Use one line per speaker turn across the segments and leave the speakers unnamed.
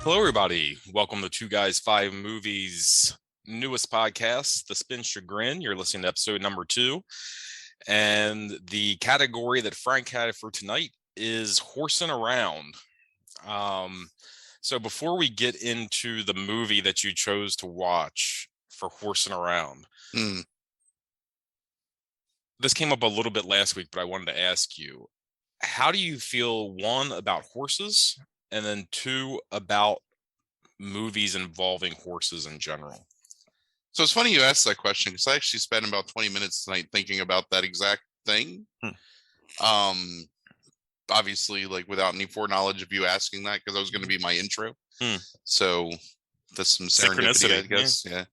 Hello, everybody. Welcome to Two Guys, Five Movies, newest podcast, The Spin Chagrin. You're listening to episode number 2. And the category that Frank had for tonight is Horsin Around. So before we get into the movie that you chose to watch for Horsin Around, this came up a little bit last week, but I wanted to ask you, how do you feel, one, about horses, and then two, about movies involving horses in general?
So it's funny you asked that question, because I actually spent about 20 minutes tonight thinking about that exact thing. Obviously, like, without any foreknowledge of you asking that, because that was going to be my intro. So that's some serendipity, I guess. Yeah.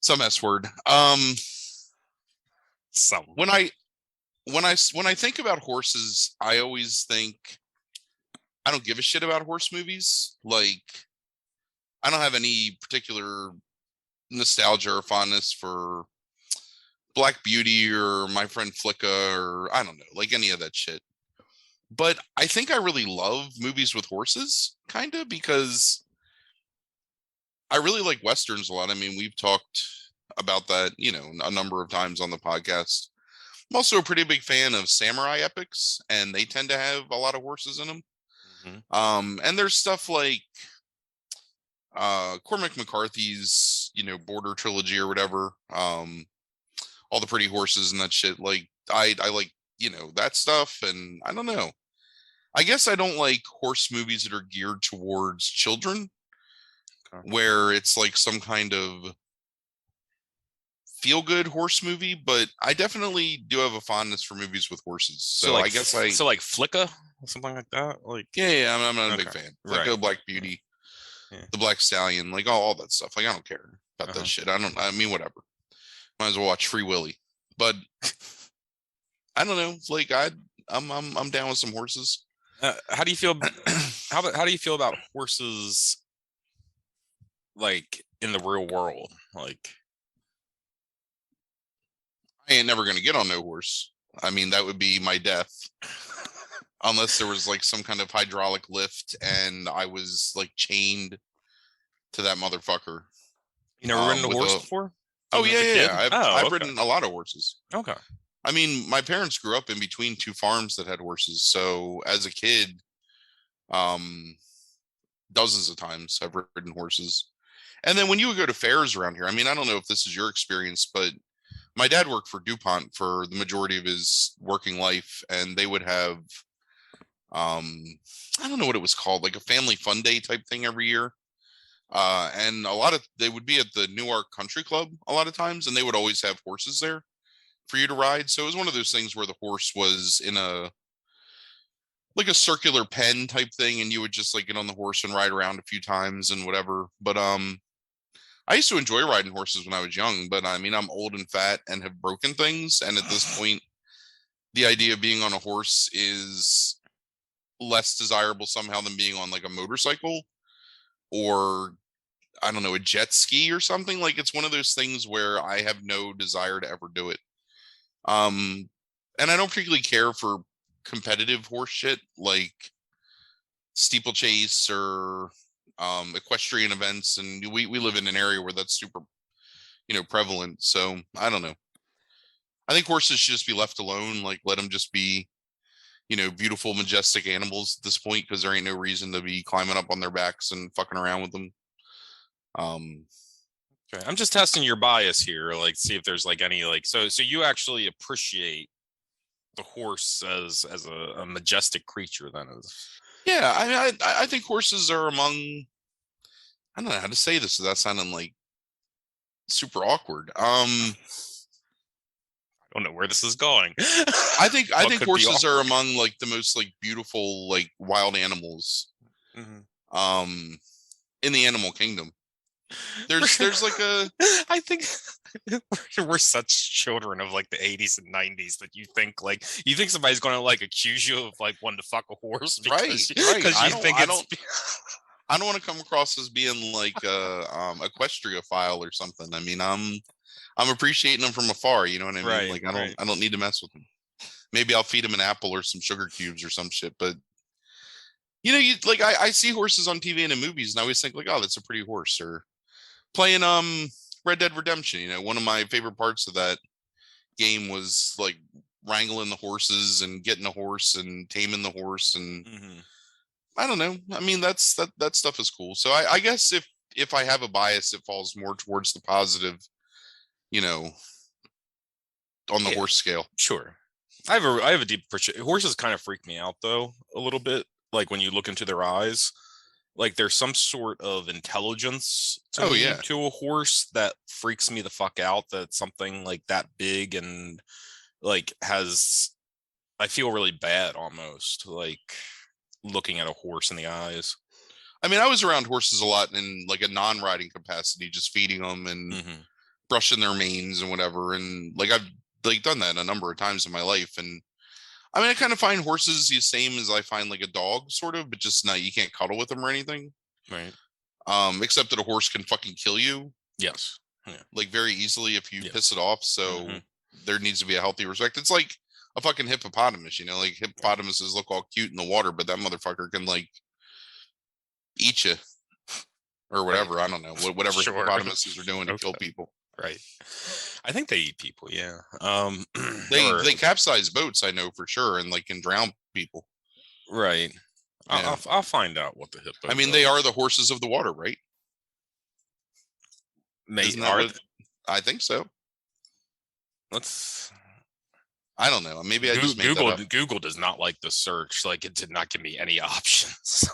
Some S word. When I think about horses, I always think I don't give a shit about horse movies. Like, I don't have any particular nostalgia or fondness for Black Beauty or My Friend Flicka or I don't know, like any of that shit. But I think I really love movies with horses, kind of, because I really like Westerns a lot. I mean, we've talked about that, a number of times on the podcast. I'm also a pretty big fan of samurai epics, and they tend to have a lot of horses in them. And there's stuff like Cormac McCarthy's, Border trilogy or whatever. All the pretty horses and that shit. Like, I like, that stuff. And I don't know. I guess I don't like horse movies that are geared towards children, where it's like some kind of feel-good horse movie. But I definitely do have a fondness for movies with horses. So like, I guess
like Flicka, something like that. Like,
yeah, I'm not a big fan. Like, right. Black Beauty, the Black Stallion, like all that stuff. Like, I don't care about that shit. I mean, whatever. Might as well watch Free Willy. But I don't know. Like, I'm down with some horses.
How do you feel? How do you feel about horses, like, in the real world? Like,
I ain't never gonna get on no horse. I mean, that would be my death. Unless there was like some kind of hydraulic lift and I was like chained to that motherfucker.
You never ridden a horse before?
Oh, yeah. I've ridden a lot of horses.
Okay.
I mean, my parents grew up in between two farms that had horses. So as a kid, dozens of times I've ridden horses. And then when you would go to fairs around here, I mean, I don't know if this is your experience, but my dad worked for DuPont for the majority of his working life. And they would have, I don't know what it was called, like a family fun day type thing every year. And they would be at the Newark Country Club a lot of times, and they would always have horses there for you to ride. So it was one of those things where the horse was in a circular pen type thing, and you would just like get on the horse and ride around a few times and whatever. But I used to enjoy riding horses when I was young, but I mean, I'm old and fat and have broken things, and at this point the idea of being on a horse is less desirable somehow than being on like a motorcycle or I don't know, a jet ski or something. Like, it's one of those things where I have no desire to ever do it. And I don't particularly care for competitive horse shit like steeplechase or equestrian events. And we live in an area where that's super, prevalent. So I don't know. I think horses should just be left alone. Like, let them just be, beautiful, majestic animals at this point, because there ain't no reason to be climbing up on their backs and fucking around with them.
Okay. I'm just testing your bias here, like, see if there's like any like so you actually appreciate the horse as a majestic creature then.
Yeah, I mean, I think horses are among, I don't know how to say this without sounding like super awkward. I
don't know where this is going.
I think horses are among like the most like beautiful like wild animals in the animal kingdom. There's like a
I think we're such children of like the 80s and 90s that you think somebody's going to like accuse you of like wanting to fuck a horse because
right.
Because you think
I don't want to come across as being like equestria file or something. I mean, I'm appreciating them from afar, you know what I mean?
Right,
like I don't need to mess with them. Maybe I'll feed them an apple or some sugar cubes or some shit, but You like I see horses on TV and in movies, and I always think like, oh, that's a pretty horse. Or playing Red Dead Redemption. One of my favorite parts of that game was like wrangling the horses and getting a horse and taming the horse, and I don't know. I mean, that stuff is cool. So I guess if I have a bias, it falls more towards the positive, you know, on the horse scale.
Sure. I have a deep appreciation. Horses kind of freak me out though a little bit. Like when you look into their eyes, like there's some sort of intelligence to a horse that freaks me the fuck out. That something like that big and like I feel really bad almost like looking at a horse in the eyes.
I mean, I was around horses a lot in like a non-riding capacity, just feeding them and brushing their manes and whatever. And like I've like done that a number of times in my life. And I mean, I kind of find horses the same as I find like a dog, sort of, but just not, you can't cuddle with them or anything.
Right.
Except that a horse can fucking kill you.
Yes.
Yeah. Like very easily if you piss it off. So there needs to be a healthy respect. It's like a fucking hippopotamus, like hippopotamuses look all cute in the water, but that motherfucker can like eat you or whatever. Right. I don't know whatever hippopotamuses are doing to kill people.
Right. I think they eat people. Yeah.
They capsize boats, I know for sure, and like can drown people.
Right. Yeah. I'll find out what the hippo.
I mean, they are the horses of the water, right? I think so. I don't know. Maybe I just made that up.
Google does not like the search. Like it did not give me any options.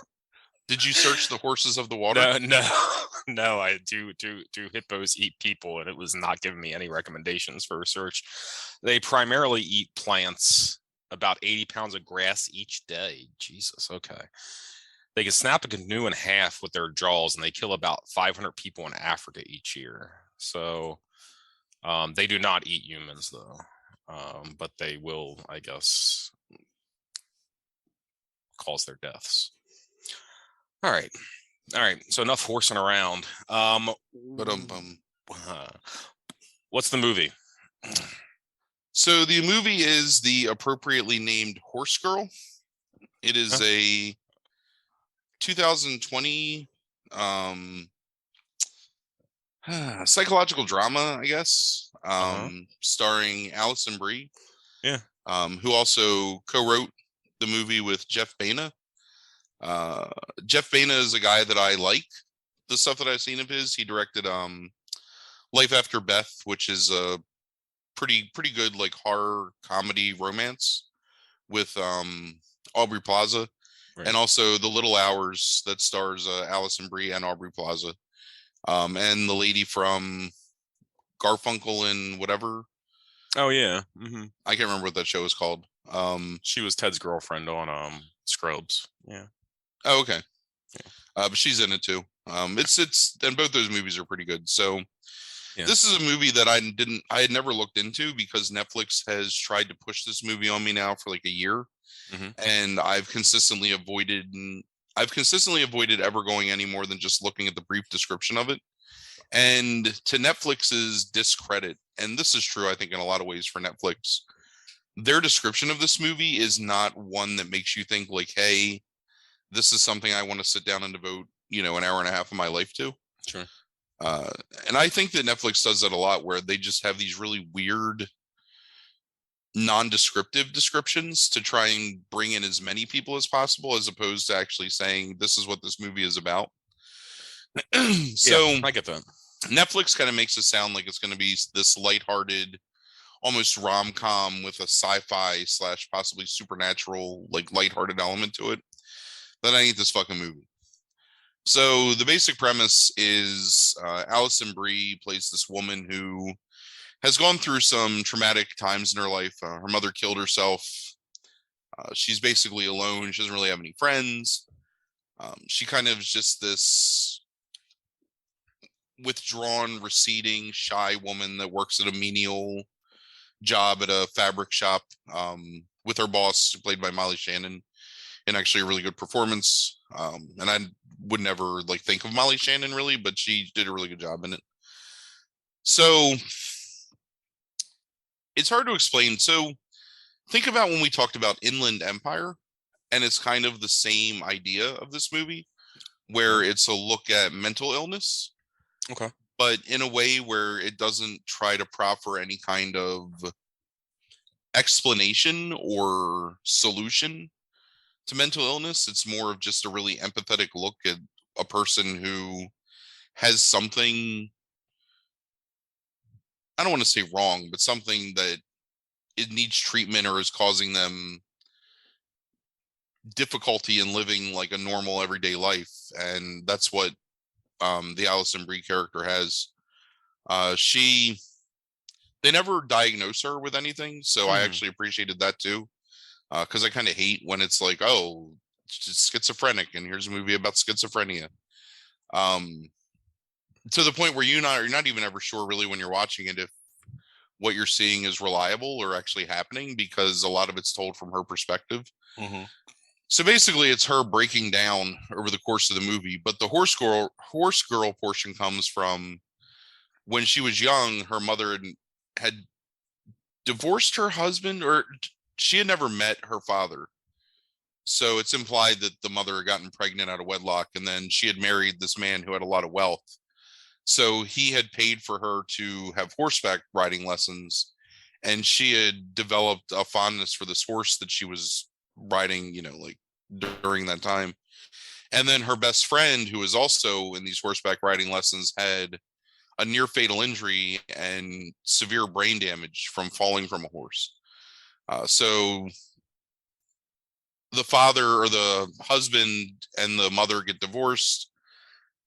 Did you search the horses of the water?
No. I do hippos eat people, and it was not giving me any recommendations for research. They primarily eat plants, about 80 pounds of grass each day. Jesus. Okay. They can snap a canoe in half with their jaws, and they kill about 500 people in Africa each year. So they do not eat humans, though. But they will, I guess, cause their deaths. All right. So enough horsing around. What's the movie?
So the movie is the appropriately named Horse Girl. It is a 2020 psychological drama, I guess, starring Alison Brie.
Yeah.
Who also co-wrote the movie with Jeff Baena. Jeff Baena is a guy that I like. The stuff that I've seen of his, he directed Life After Beth, which is a pretty good like horror comedy romance with Aubrey Plaza, right. And also The Little Hours that stars Alison Brie and Aubrey Plaza, and the lady from Garfunkel and whatever.
Oh yeah,
I can't remember what that show is called.
She was Ted's girlfriend on Scrubs. Yeah.
Oh, okay. Yeah. But she's in it too. It's and both those movies are pretty good. So this is a movie that I had never looked into because Netflix has tried to push this movie on me now for like a year, and I've consistently avoided ever going any more than just looking at the brief description of it. And to Netflix's discredit, and this is true, I think, in a lot of ways for Netflix, their description of this movie is not one that makes you think like, hey, this is something I want to sit down and devote, an hour and a half of my life to.
Sure.
And I think that Netflix does that a lot, where they just have these really weird, non-descriptive descriptions to try and bring in as many people as possible, as opposed to actually saying this is what this movie is about. So
yeah, I get that.
Netflix kind of makes it sound like it's going to be this lighthearted, almost rom-com with a sci-fi / possibly supernatural, like lighthearted element to it. Then I hate this fucking movie. So the basic premise is Alison Brie plays this woman who has gone through some traumatic times in her life. Her mother killed herself. She's basically alone. She doesn't really have any friends. She kind of is just this withdrawn, receding, shy woman that works at a menial job at a fabric shop with her boss, played by Molly Shannon, in actually a really good performance. And I would never like think of Molly Shannon really, but she did a really good job in it. So it's hard to explain. So think about when we talked about Inland Empire and it's kind of the same idea of this movie, where it's a look at mental illness.
Okay.
But in a way where it doesn't try to proffer any kind of explanation or solution to mental illness. It's more of just a really empathetic look at a person who has something, I don't want to say wrong, but something that it needs treatment or is causing them difficulty in living like a normal everyday life. And that's what the Alison Brie character has. They never diagnose her with anything, so I actually appreciated that too. Because I kind of hate when it's like, oh, it's schizophrenic, and here's a movie about schizophrenia. To the point where you're not even ever sure really when you're watching it if what you're seeing is reliable or actually happening, because a lot of it's told from her perspective. So basically, it's her breaking down over the course of the movie. But the horse girl portion comes from when she was young. Her mother had divorced her husband, or she had never met her father. So it's implied that the mother had gotten pregnant out of wedlock, and then she had married this man who had a lot of wealth. So he had paid for her to have horseback riding lessons, and she had developed a fondness for this horse that she was riding, like during that time. And then her best friend, who was also in these horseback riding lessons, had a near fatal injury and severe brain damage from falling from a horse. So the father or the husband and the mother get divorced.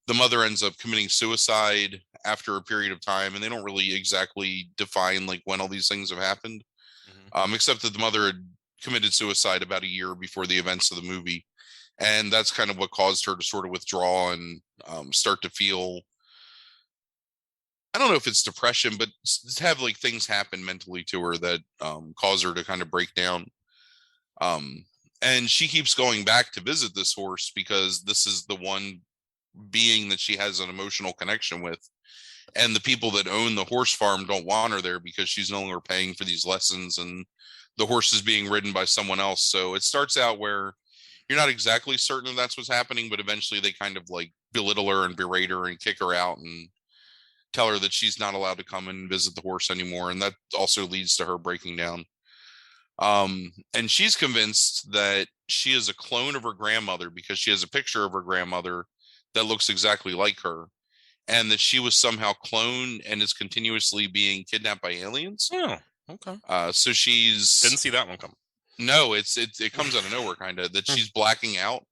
The mother ends up committing suicide after a period of time, and they don't really exactly define like when all these things have happened, except that the mother had committed suicide about a year before the events of the movie. And that's kind of what caused her to sort of withdraw and start to feel, I don't know if it's depression, but to have like things happen mentally to her that cause her to kind of break down. And she keeps going back to visit this horse because this is the one being that she has an emotional connection with. And the people that own the horse farm don't want her there because she's no longer paying for these lessons and the horse is being ridden by someone else. So it starts out where you're not exactly certain that's what's happening, but eventually they kind of like belittle her and berate her and kick her out and tell her that she's not allowed to come and visit the horse anymore. And that also leads to her breaking down. And she's convinced that she is a clone of her grandmother because she has a picture of her grandmother that looks exactly like her, and that she was somehow cloned and is continuously being kidnapped by aliens.
Oh, okay.
So she's
Didn't see that one come.
No, it comes out of nowhere, kind of, that she's blacking out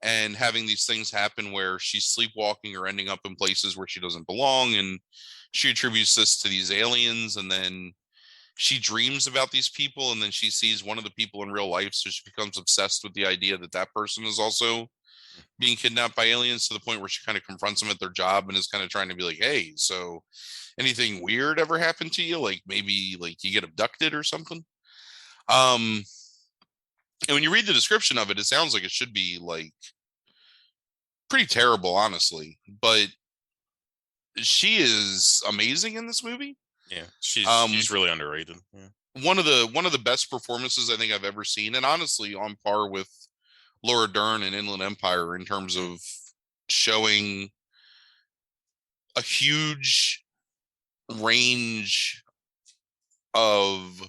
and having these things happen where she's sleepwalking or ending up in places where she doesn't belong, and she attributes this to these aliens. And then she dreams about these people, and then she sees one of the people in real life, so she becomes obsessed with the idea that that person is also being kidnapped by aliens, to the point where she kind of confronts them at their job and is kind of trying to be like, hey, so anything weird ever happened to you? Like maybe like you get abducted or something? And when you read the description of it, it sounds like it should be like pretty terrible, honestly. But she is amazing in this movie.
Yeah, she's really underrated. Yeah.
One of the best performances I think I've ever seen, and honestly on par with Laura Dern in Inland Empire in terms of showing a huge range of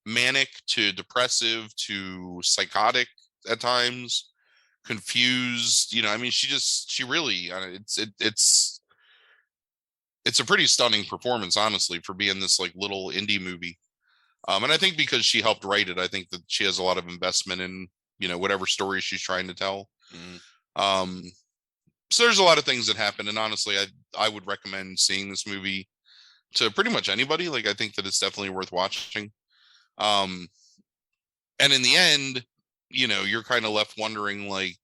manic to depressive to psychotic at times, confused. I mean, she really, it's a pretty stunning performance, honestly, for being this like little indie movie. And I think because she helped write it, I think that she has a lot of investment in, whatever story she's trying to tell. So there's a lot of things that happen. And honestly, I would recommend seeing this movie to pretty much anybody. Like, I think that it's definitely worth watching. And in the end, you're kind of left wondering, like,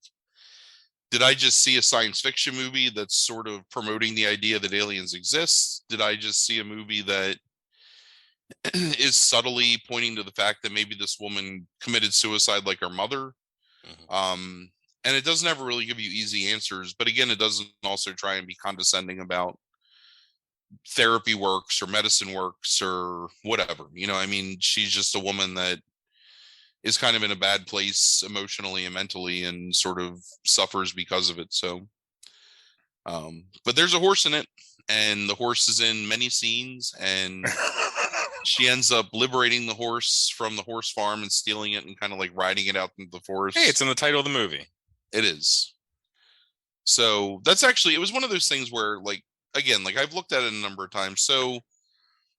did I just see a science fiction movie that's sort of promoting the idea that aliens exist? Did I just see a movie that is subtly pointing to the fact that maybe this woman committed suicide like her mother? And it doesn't ever really give you easy answers. But again, it doesn't also try and be condescending about therapy works or medicine works or whatever. I mean, she's just a woman that is kind of in a bad place emotionally and mentally and sort of suffers because of it. So, but there's a horse in it, and the horse is in many scenes, and she ends up liberating the horse from the horse farm and stealing it and kind of like riding it out into the forest.
Hey, it's in the title of the movie.
It is. So that's actually, it was one of those things where, like, again, like I've looked at it a number of times. So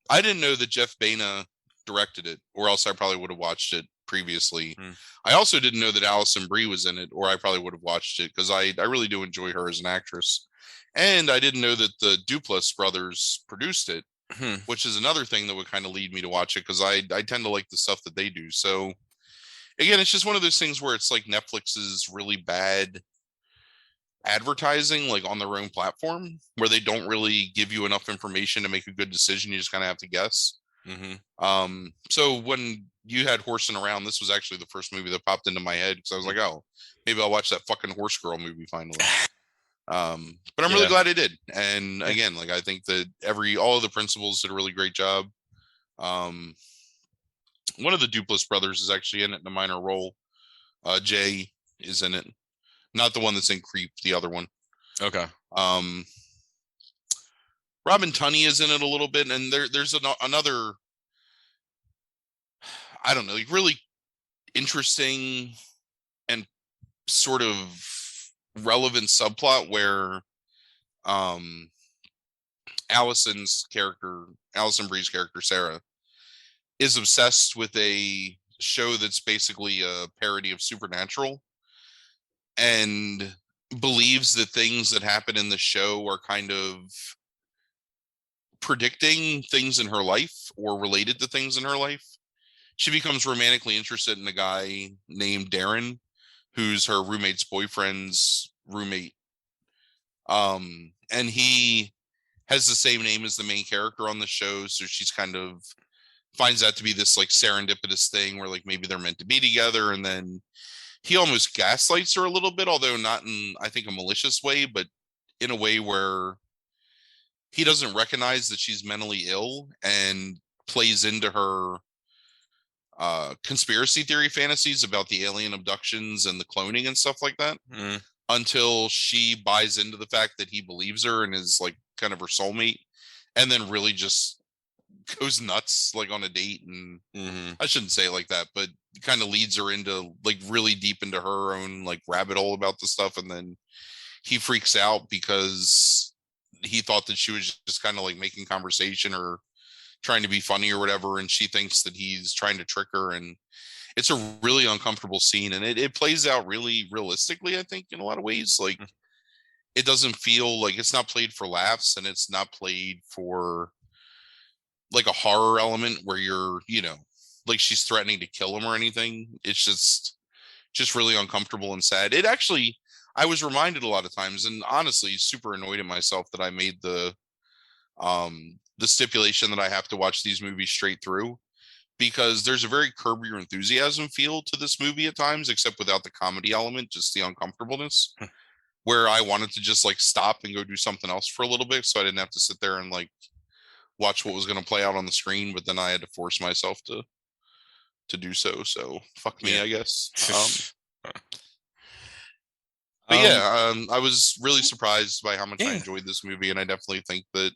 I didn't know that Jeff Baena directed it, or else I probably would have watched it previously. I also didn't know that Alison Brie was in it, or I probably would have watched it, because I really do enjoy her as an actress. And I didn't know that the Duplass brothers produced it, which is another thing that would kind of lead me to watch it, because I tend to like the stuff that they do. So again, it's just one of those things where it's like Netflix's really bad advertising, like on their own platform, where they don't really give you enough information to make a good decision. You just kind of have to guess. So when you had Horsin Around, this was actually the first movie that popped into my head, because I was like, oh, maybe I'll watch that fucking Horse Girl movie finally. But I'm really glad I did. And again, like I think that all of the principals did a really great job. One of the Duplass brothers is actually in it in a minor role. Jay is in it. Not the one that's in Creep, the other one.
Okay.
Robin Tunney is in it a little bit, and there's another, I don't know, like really interesting and sort of relevant subplot where Alison Brie's character, Sarah, is obsessed with a show that's basically a parody of Supernatural, and believes that things that happen in the show are kind of predicting things in her life or related to things in her life. She becomes romantically interested in a guy named Darren, who's her roommate's boyfriend's roommate. And he has the same name as the main character on the show, so she's kind of finds that to be this like serendipitous thing where like maybe they're meant to be together, and then he almost gaslights her a little bit, although not in, I think, a malicious way, but in a way where he doesn't recognize that she's mentally ill, and plays into her conspiracy theory fantasies about the alien abductions and the cloning and stuff like that, until she buys into the fact that he believes her and is like kind of her soulmate, and then really just goes nuts like on a date. And I shouldn't say it like that, but kind of leads her into like really deep into her own like rabbit hole about the stuff. And then he freaks out because he thought that she was just kind of like making conversation or trying to be funny or whatever, and she thinks that he's trying to trick her. And it's a really uncomfortable scene, and it plays out really realistically, I think, in a lot of ways. Like it doesn't feel like, it's not played for laughs, and it's not played for like a horror element where you're, you know, like she's threatening to kill him or anything. It's just really uncomfortable and sad. It actually, I was reminded a lot of times, and honestly super annoyed at myself that I made the stipulation that I have to watch these movies straight through, because there's a very Curb Your Enthusiasm feel to this movie at times, except without the comedy element, just the uncomfortableness, where I wanted to just like stop and go do something else for a little bit, so I didn't have to sit there and like watch what was going to play out on the screen. But then I had to force myself to do so. So fuck me, I guess. But yeah, I was really surprised by how much I enjoyed this movie, and I definitely think that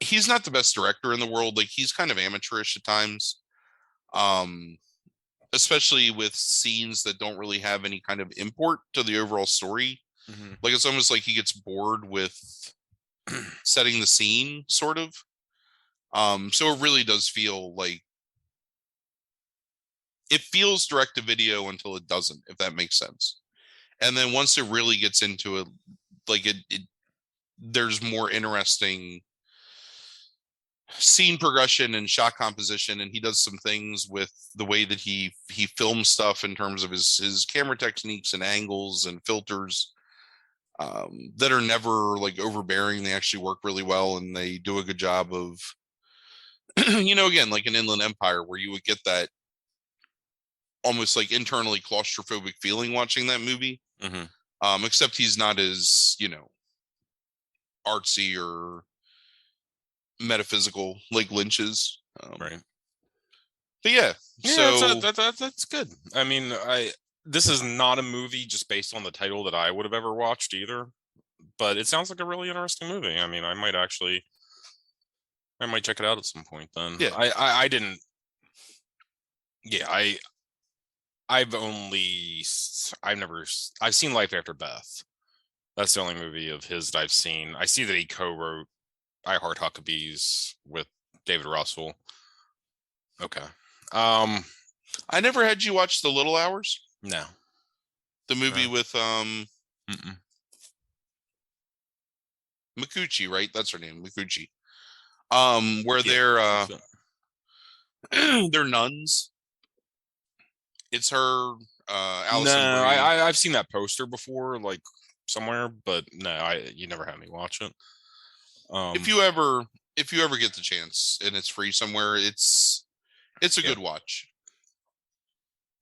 he's not the best director in the world. Like he's kind of amateurish at times, especially with scenes that don't really have any kind of import to the overall story. Like it's almost like he gets bored with setting the scene, sort of. So it really does feel like, it feels direct to video until it doesn't, if that makes sense. And then once it really gets into it, like there's more interesting scene progression and shot composition, and he does some things with the way that he films stuff in terms of his camera techniques and angles and filters, that are never like overbearing. They actually work really well, and they do a good job of you know, again, like an Inland Empire, where you would get that almost like internally claustrophobic feeling watching that movie. Except he's not as, you know, artsy or metaphysical like Lynch is.
Right.
But yeah,
Yeah,
so
that's good. I mean, this is not a movie just based on the title that I would have ever watched either, but it sounds like a really interesting movie. I mean, I might check it out at some point then.
yeah,
I didn't. Yeah, I've seen Life After Beth. That's the only movie of his that I've seen. I see that he co-wrote I Heart Huckabees with David Russell. Okay.
I never had you watch The Little Hours,
No.
the movie with
Mm-mm.
Mikuchi, right? That's her name, Mikuchi. Where
Yeah,
they're nuns. It's her,
no,
Alison Brie.
I've seen that poster before, like somewhere, but no, you never had me watch it.
If you ever get the chance and it's free somewhere, it's a good watch.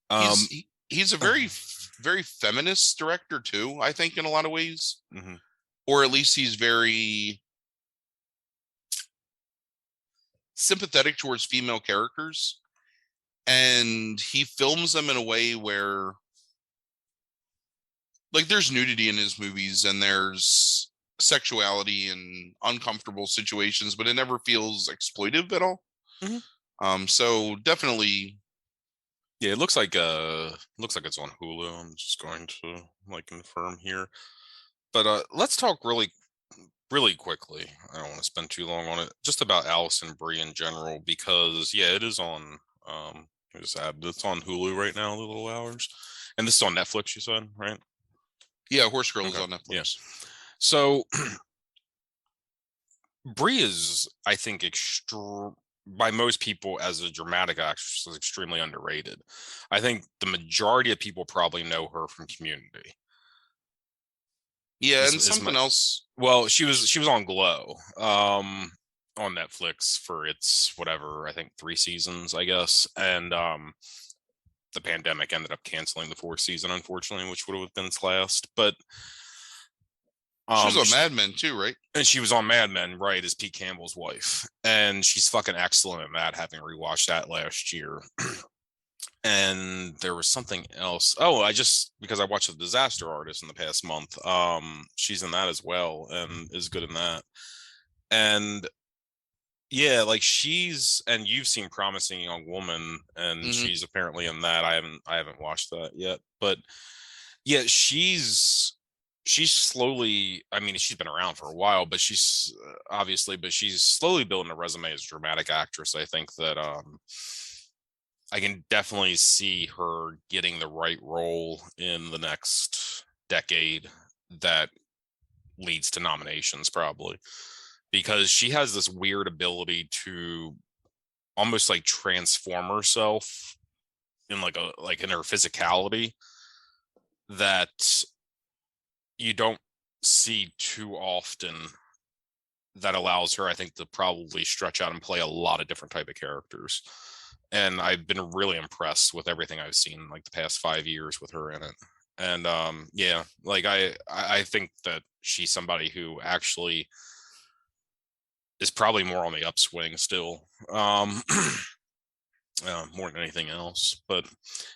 Um,
He's a very feminist director too, I think, in a lot of ways.
mhm.
Or at least he's very sympathetic towards female characters, and he films them in a way where, like, there's nudity in his movies and there's sexuality and uncomfortable situations, but it never feels exploitive at all. So definitely.
Yeah, it looks like it's on Hulu. I'm just going to like confirm here. But let's talk really quickly. I don't want to spend too long on it. Just about Alison Brie in general, because yeah, it is on it's on Hulu right now, The Little Hours. And this is on Netflix, you said, right?
Yeah, Horse Girl is
Okay.
on Netflix.
Yeah. So Brie is, I think, by most people as a dramatic actress is extremely underrated. I think the majority of people probably know her from Community.
Yeah, and something else.
Well, she was on Glow, on Netflix for its whatever, I think 3 seasons, I guess. And the pandemic ended up canceling the 4th season, unfortunately, which would have been its last. But
she was on Mad Men too, right?
And she was on Mad Men, right, as Pete Campbell's wife. And she's fucking excellent in that, having rewatched that last year. And there was something else. Oh, because I watched The Disaster Artist in the past month. She's in that as well and is good in that. And yeah, like and you've seen Promising Young Woman, and she's apparently in that. I haven't watched that yet, but yeah, she's slowly, I mean, she's been around for a while, but she's slowly building a resume as a dramatic actress. I think that I can definitely see her getting the right role in the next decade that leads to nominations, probably, because she has this weird ability to almost like transform herself in in her physicality that you don't see too often, that allows her, I think, to probably stretch out and play a lot of different type of characters. And I've been really impressed with everything I've seen like the past 5 years with her in it. And yeah, like I think that she's somebody who actually is probably more on the upswing still, more than anything else. But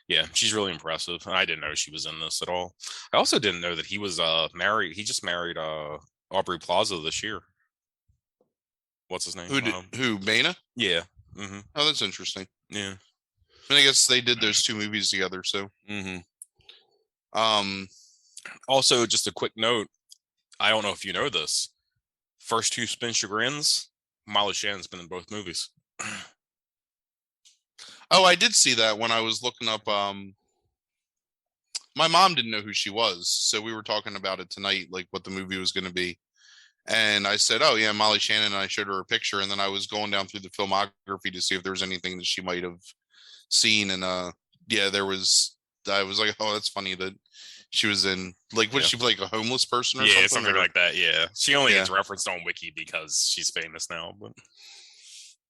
yeah, she's really impressive. And I didn't know she was in this at all. I also didn't know that he was married. He just married Aubrey Plaza this year. What's his name?
Who, Maina?
Yeah. Mm-hmm.
Oh, that's interesting.
Yeah.
I mean, I guess they did those 2 movies together, so.
Also, just a quick note. I don't know if you know this. First 2 Spin Chagrins, Molly Shannon's been in both movies.
Oh, I did see that when I was looking up. My mom didn't know who she was, so we were talking about it tonight, like what the movie was going to be. And I said, "Oh yeah, Molly Shannon." And I showed her a picture, and then I was going down through the filmography to see if there was anything that she might have seen. And yeah, there was. I was like, "Oh, that's funny that she was in she like a homeless person or something?"
Something like that. Yeah, she only gets referenced on Wiki because she's famous now. But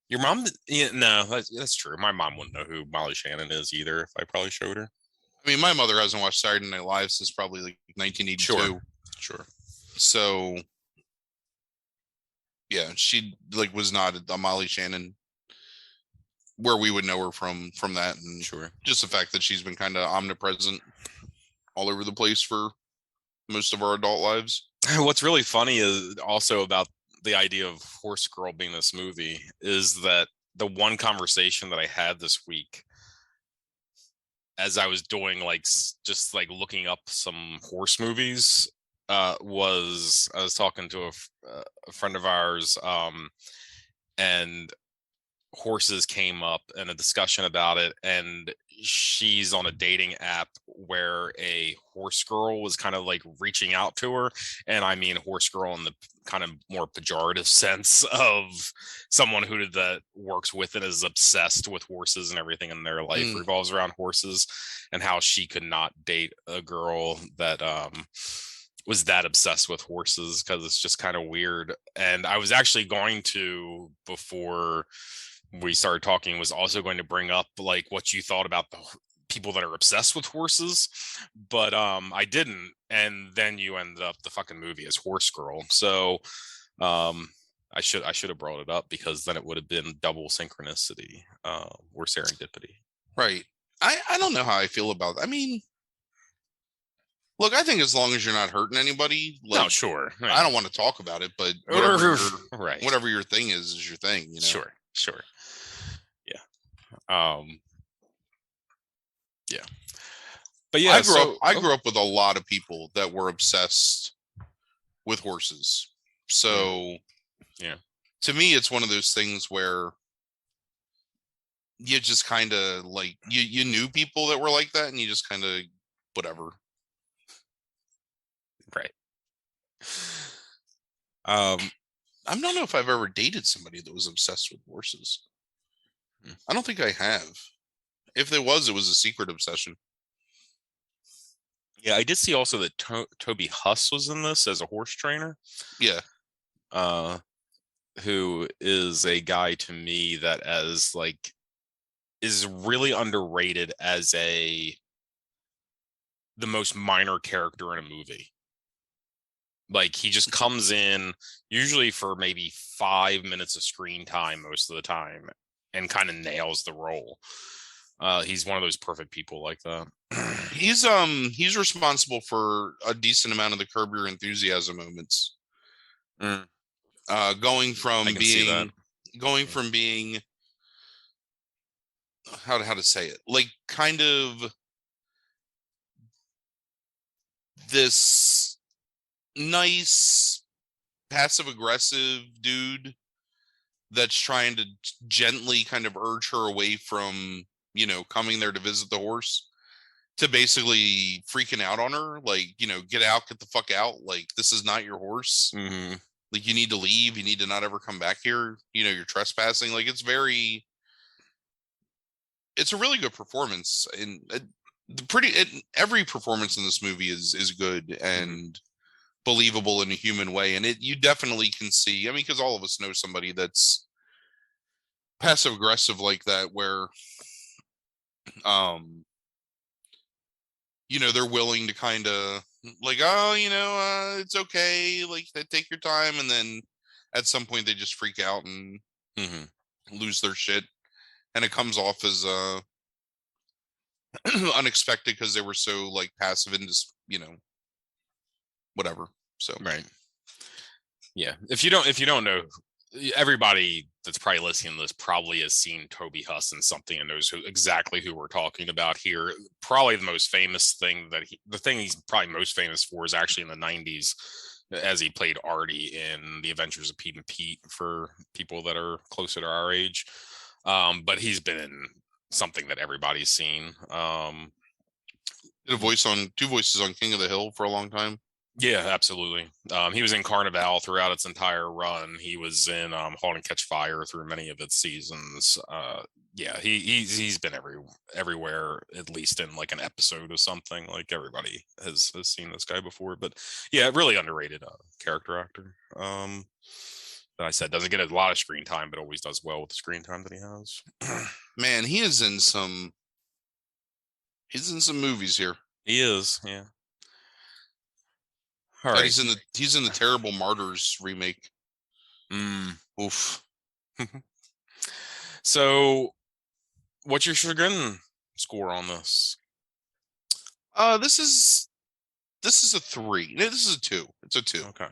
your mom, no, that's true. My mom wouldn't know who Molly Shannon is either if I probably showed her.
I mean, my mother hasn't watched Saturday Night Live since probably like 1982.
Sure.
So, yeah, she was not a Molly Shannon where we would know her from that, and
Sure.
just the fact that she's been kind of omnipresent all over the place for most of our adult lives.
What's really funny is also about the idea of Horse Girl being this movie is that the one conversation that I had this week, as I was doing just looking up some horse movies, was I was talking to a friend of ours, and horses came up and a discussion about it, and she's on a dating app where a horse girl was kind of like reaching out to her, and I mean horse girl in the kind of more pejorative sense of someone who that works with and is obsessed with horses, and everything in their life revolves around horses, and how she could not date a girl that was that obsessed with horses, because it's just kind of weird. And I was actually going to, before we started talking, was also going to bring up like what you thought about the people that are obsessed with horses, but I didn't, and then you ended up the fucking movie as Horse Girl, so I should have brought it up, because then it would have been double synchronicity or serendipity.
Right. I don't know how I feel about that. I mean, look, I think as long as you're not hurting anybody, like,
no, sure, right.
I don't want to talk about it, but
right,
whatever your thing is your thing, you know.
Sure. Yeah. Yeah. But yeah,
I grew up with a lot of people that were obsessed with horses. So
yeah,
to me, it's one of those things where you just kind of like, you knew people that were like that, and you just kind of whatever.
Right.
I don't know if I've ever dated somebody that was obsessed with horses. I don't think I have. If there was, it was a secret obsession.
Yeah, I did see also that Toby Huss was in this as a horse trainer.
Yeah.
Who is a guy to me that is really underrated as the most minor character in a movie. Like, he just comes in usually for maybe 5 minutes of screen time most of the time, and kind of nails the role. He's one of those perfect people like that.
He's responsible for a decent amount of the Curb Your Enthusiasm moments. Going from being how to say it, like, kind of this nice passive aggressive dude that's trying to gently kind of urge her away from, you know, coming there to visit the horse, to basically freaking out on her, like, you know, get out, get the fuck out, like, this is not your horse. Like, you need to leave, you need to not ever come back here, you know, you're trespassing. Like, it's a really good performance, and every performance in this movie is good and believable in a human way. And you definitely can see, I mean, because all of us know somebody that's passive aggressive like that, where you know, they're willing to kind of like, oh, you know, it's okay, like, they take your time, and then at some point they just freak out and lose their shit, and it comes off as unexpected because they were so like passive and just, you know, whatever. So
right. Yeah. If you don't know, everybody that's probably listening to this probably has seen Toby Huss in something and knows exactly who we're talking about here. Probably the most famous thing the thing he's probably most famous for is actually in the 90s, as he played Artie in The Adventures of Pete and Pete, for people that are closer to our age. But he's been in something that everybody's seen.
did two voices on King of the Hill for a long time.
Yeah, absolutely. He was in Carnival throughout its entire run. He was in Halt and Catch Fire through many of its seasons. Yeah, he's been everywhere, at least in like an episode of something. Like, everybody has seen this guy before. But yeah, really underrated character actor. That I said doesn't get a lot of screen time, but always does well with the screen time that he has.
Man, he's in some movies here.
He is, yeah. All right.
He's in the Terrible Martyrs remake.
Oof. So What's your chagrin score on this?
This is a 3. No, this is a 2. It's a 2.
Okay.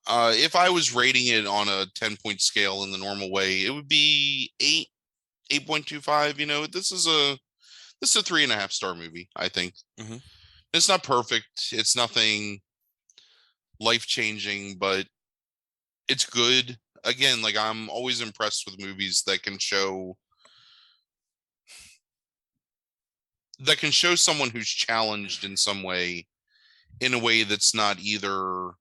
If I was rating it on a 10-point scale in the normal way, it would be 8, 8.25. This is a 3.5-star movie, I think.
Mm-hmm.
It's not perfect. It's nothing life-changing, but it's good. Again, like, I'm always impressed with movies that can show someone who's challenged in some way, in a way that's not either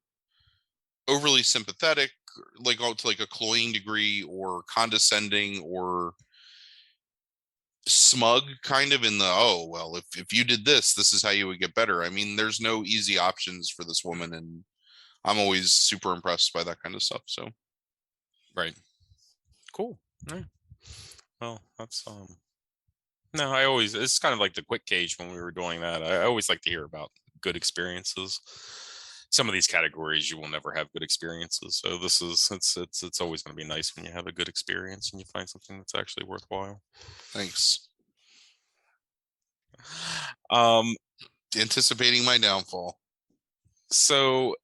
overly sympathetic, like to like a cloying degree, or condescending, or smug, kind of in the, oh well, if you did this is how you would get better. I mean, there's no easy options for this woman, and I'm always super impressed by that kind of stuff. So
Right. Cool. Yeah. Well, that's no, I always, it's kind of like the quick gauge when we were doing that. I always like to hear about good experiences. Some of these categories you will never have good experiences. So this is, it's always going to be nice when you have a good experience and you find something that's actually worthwhile.
thanks.
Um
Anticipating my downfall.
So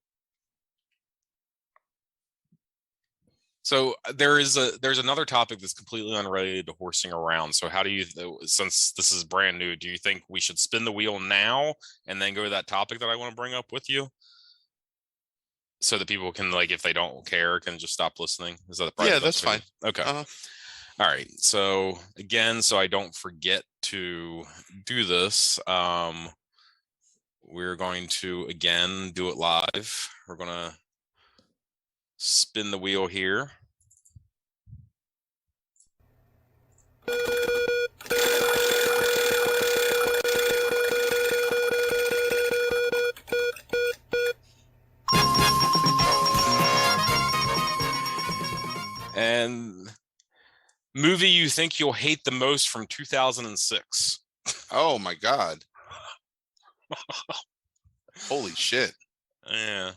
there's another topic that's completely unrelated to horsing around. So how do you, since this is brand new, do you think we should spin the wheel now and then go to that topic that I want to bring up with you? So that people can, like, if they don't care, can just stop listening. Is that
Yeah, that's fine.
Okay. All right. So again, so I don't forget to do this, we're going to again do it live. We're gonna spin the wheel here. And movie you think you'll hate the most from 2006.
Oh my God. Holy shit.
Yeah.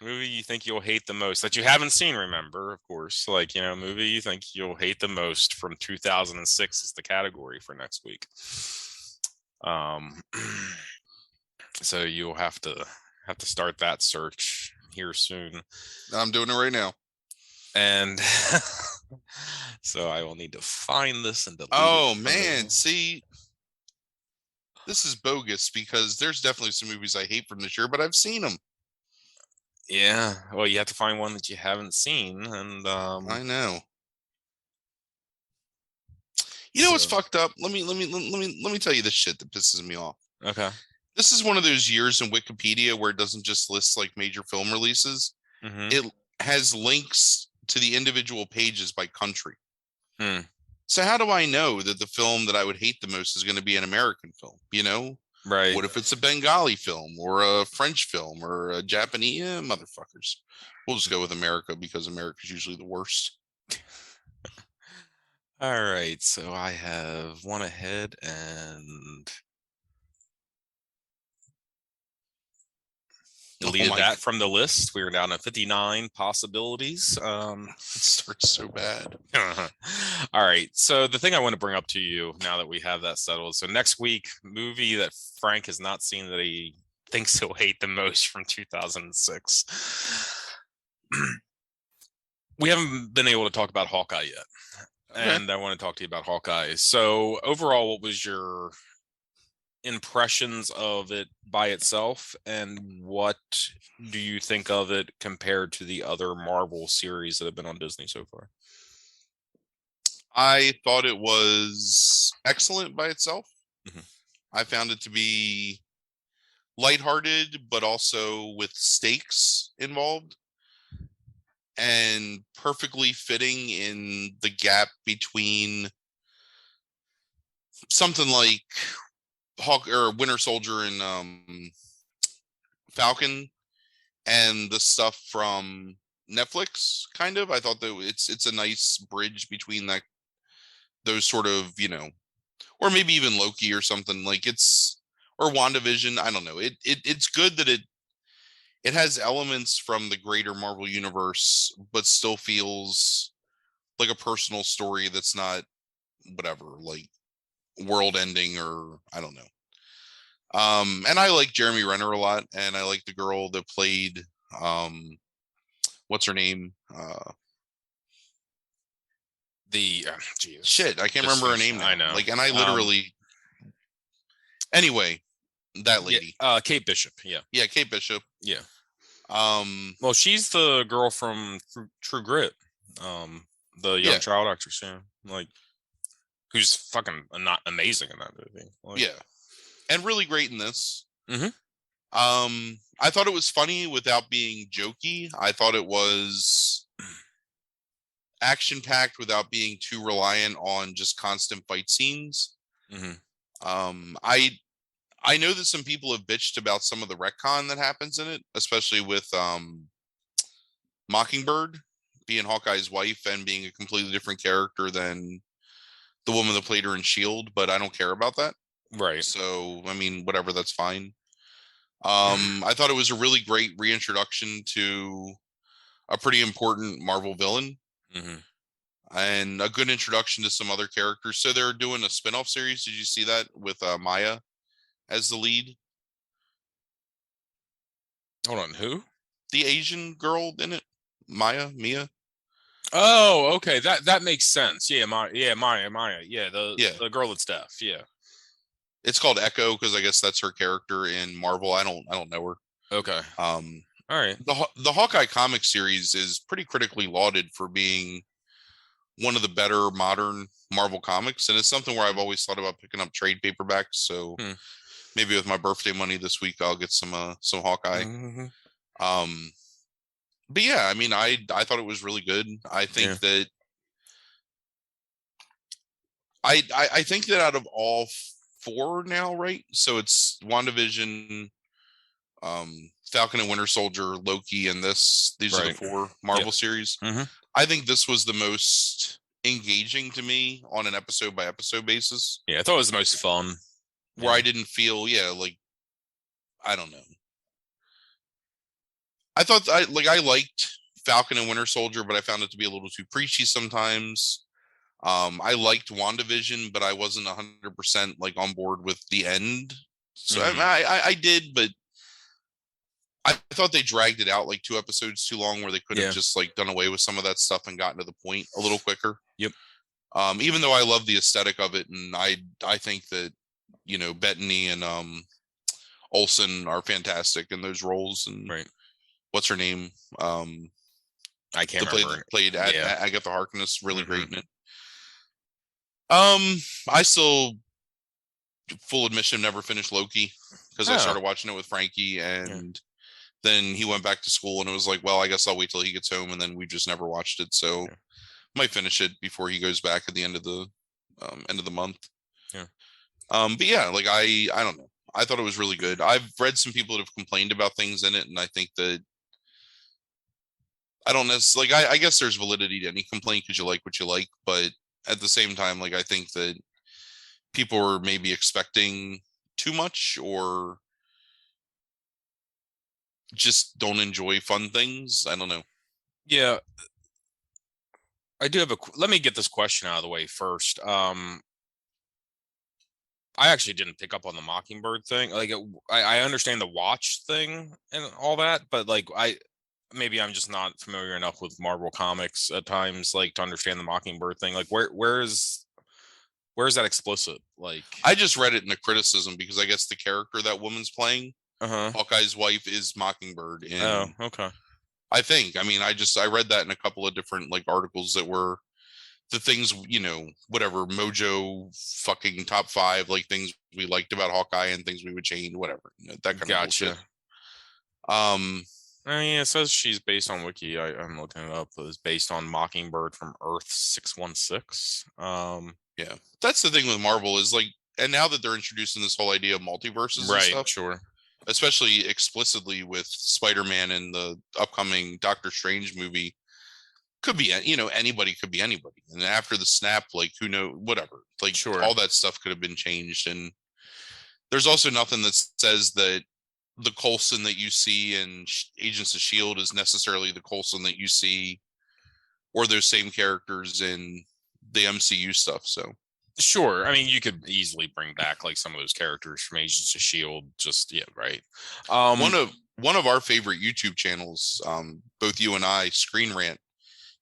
Movie you think you'll hate the most that you haven't seen, remember, of course. Like, movie you think you'll hate the most from 2006 is the category for next week. So you'll have to start that search here soon.
I'm doing it right now.
And so I will need to find this and delete
Oh
it.
man, see, this is bogus because there's definitely some movies I hate from this year, but I've seen them.
Yeah, well, you have to find one that you haven't seen, and
I know. You know what's fucked up? Let me tell you this shit that pisses me off.
Okay.
This is one of those years in Wikipedia where it doesn't just list like major film releases.
Mm-hmm.
It has links to the individual pages by country.
Hmm.
So how do I know that the film that I would hate the most is going to be an American film?
Right.
What if it's a Bengali film or a French film or a Japanese? Motherfuckers. We'll just go with America because America's usually the worst.
All right, so I have one ahead and deleted that from the list. We were down to 59 possibilities.
It starts so bad.
All right, so the thing I want to bring up to you now that we have that settled. So next week, movie that Frank has not seen that he thinks he'll hate the most from 2006. We haven't been able to talk about Hawkeye yet. Okay. And I want to talk to you about Hawkeye. So overall, what was your impressions of it by itself, and what do you think of it compared to the other Marvel series that have been on Disney so far?
I thought it was excellent by itself.
Mm-hmm.
I found it to be lighthearted, but also with stakes involved, and perfectly fitting in the gap between something like Hawk or Winter Soldier and Falcon and the stuff from Netflix. Kind of, I thought that it's a nice bridge between those sort of, or maybe even Loki or something, like or WandaVision. I don't know. It's good that it has elements from the greater Marvel universe, but still feels like a personal story that's not whatever, like world ending, or I don't know. And I like Jeremy Renner a lot, and I like the girl that played what's her name?
Jesus.
Shit, I can't remember her name now.
I know.
Like, and I literally anyway, that lady.
Yeah, Kate Bishop, yeah.
Yeah, Kate Bishop.
Yeah. Well, she's the girl from True Grit. The young child actress, yeah. Like, who's fucking not amazing in that movie. Like,
yeah. And really great in this.
Mm-hmm.
I thought it was funny without being jokey. I thought it was action-packed without being too reliant on just constant fight scenes.
Mm-hmm.
I know that some people have bitched about some of the retcon that happens in it, especially with Mockingbird being Hawkeye's wife and being a completely different character than the woman that played her in S.H.I.E.L.D., but I don't care about that.
Right.
So, I mean, whatever, that's fine. I thought it was a really great reintroduction to a pretty important Marvel villain.
Mm-hmm.
And a good introduction to some other characters. So they're doing a spin-off series. Did you see that with Maya as the lead?
Hold on, who?
The Asian girl in it, Mia.
Oh, okay, that makes sense. Yeah, Maya. Yeah, the girl that's deaf. Yeah,
it's called Echo because I guess that's her character in Marvel. I don't know her.
Okay. All right.
The Hawkeye comic series is pretty critically lauded for being one of the better modern Marvel comics, and it's something where I've always thought about picking up trade paperbacks. So maybe with my birthday money this week, I'll get some Hawkeye.
Mm-hmm.
But yeah, I mean, I thought it was really good. I think that I think that out of all four now, right? So it's WandaVision, Falcon and Winter Soldier, Loki, and these are the four Marvel series.
Mm-hmm.
I think this was the most engaging to me on an episode by episode basis.
Yeah, I thought it was the most fun.
Where I didn't feel, like, I don't know. I thought I liked Falcon and Winter Soldier, but I found it to be a little too preachy sometimes. I liked WandaVision, but I wasn't 100% like on board with the end. So I did, but I thought they dragged it out like 2 episodes too long, where they could have just like done away with some of that stuff and gotten to the point a little quicker.
Yep.
Even though I love the aesthetic of it, and I think that Bettany and Olsen are fantastic in those roles, and what's her name?
I can't remember.
Played Agatha Harkness, really great in it. I still, full admission, never finished Loki because I started watching it with Frankie, and then he went back to school, and it was like, well, I guess I'll wait till he gets home, and then we just never watched it. So might finish it before he goes back at the end of the month.
Yeah.
But yeah, like I don't know. I thought it was really good. I've read some people that have complained about things in it, and I think that I don't necessarily, like, I guess there's validity to any complaint because you like what you like, but at the same time, like, I think that people are maybe expecting too much or just don't enjoy fun things. I don't know.
Yeah. I do have let me get this question out of the way first. I actually didn't pick up on the Mockingbird thing. Like, I understand the watch thing and all that, but like, maybe I'm just not familiar enough with Marvel comics at times, like, to understand the Mockingbird thing. Like, where's that explicit? Like,
I just read it in a criticism because I guess the character that woman's playing, Hawkeye's wife, is Mockingbird.
Oh, okay.
I think. I mean, I read that in a couple of different like articles that were the things, whatever, Mojo fucking top 5, like things we liked about Hawkeye and things we would change, whatever. That kind of bullshit.
Yeah, it says she's based on Wiki. I'm looking it up. It was based on Mockingbird from Earth 616.
Yeah, that's the thing with Marvel is like, and now that they're introducing this whole idea of multiverses and stuff,
sure,
especially explicitly with Spider-Man and the upcoming Doctor Strange movie, could be anybody could be anybody, and after the snap, like, who knows, whatever, like, all that stuff could have been changed. And there's also nothing that says that the Coulson that you see in Agents of S.H.I.E.L.D. is necessarily the Coulson that you see or those same characters in the MCU stuff. So
Sure. I mean, you could easily bring back like some of those characters from Agents of Shield. Just yeah, right.
One
Um,
of one of our favorite YouTube channels, both you and I, Screen Rant,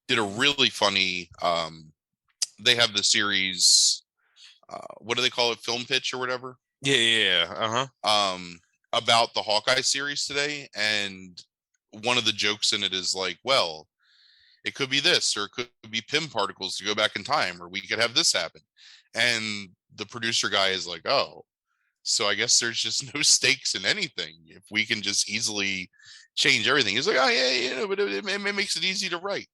did a really funny. They have the series. What do they call it? Film pitch or whatever.
yeah. Uh-huh.
About the Hawkeye series today, and one of the jokes in it is like, well, it could be this, or it could be Pym particles to go back in time, or we could have this happen. And the producer guy is like, oh, so I guess there's just no stakes in anything if we can just easily change everything. He's like, oh yeah, you know, but it makes it easy to write.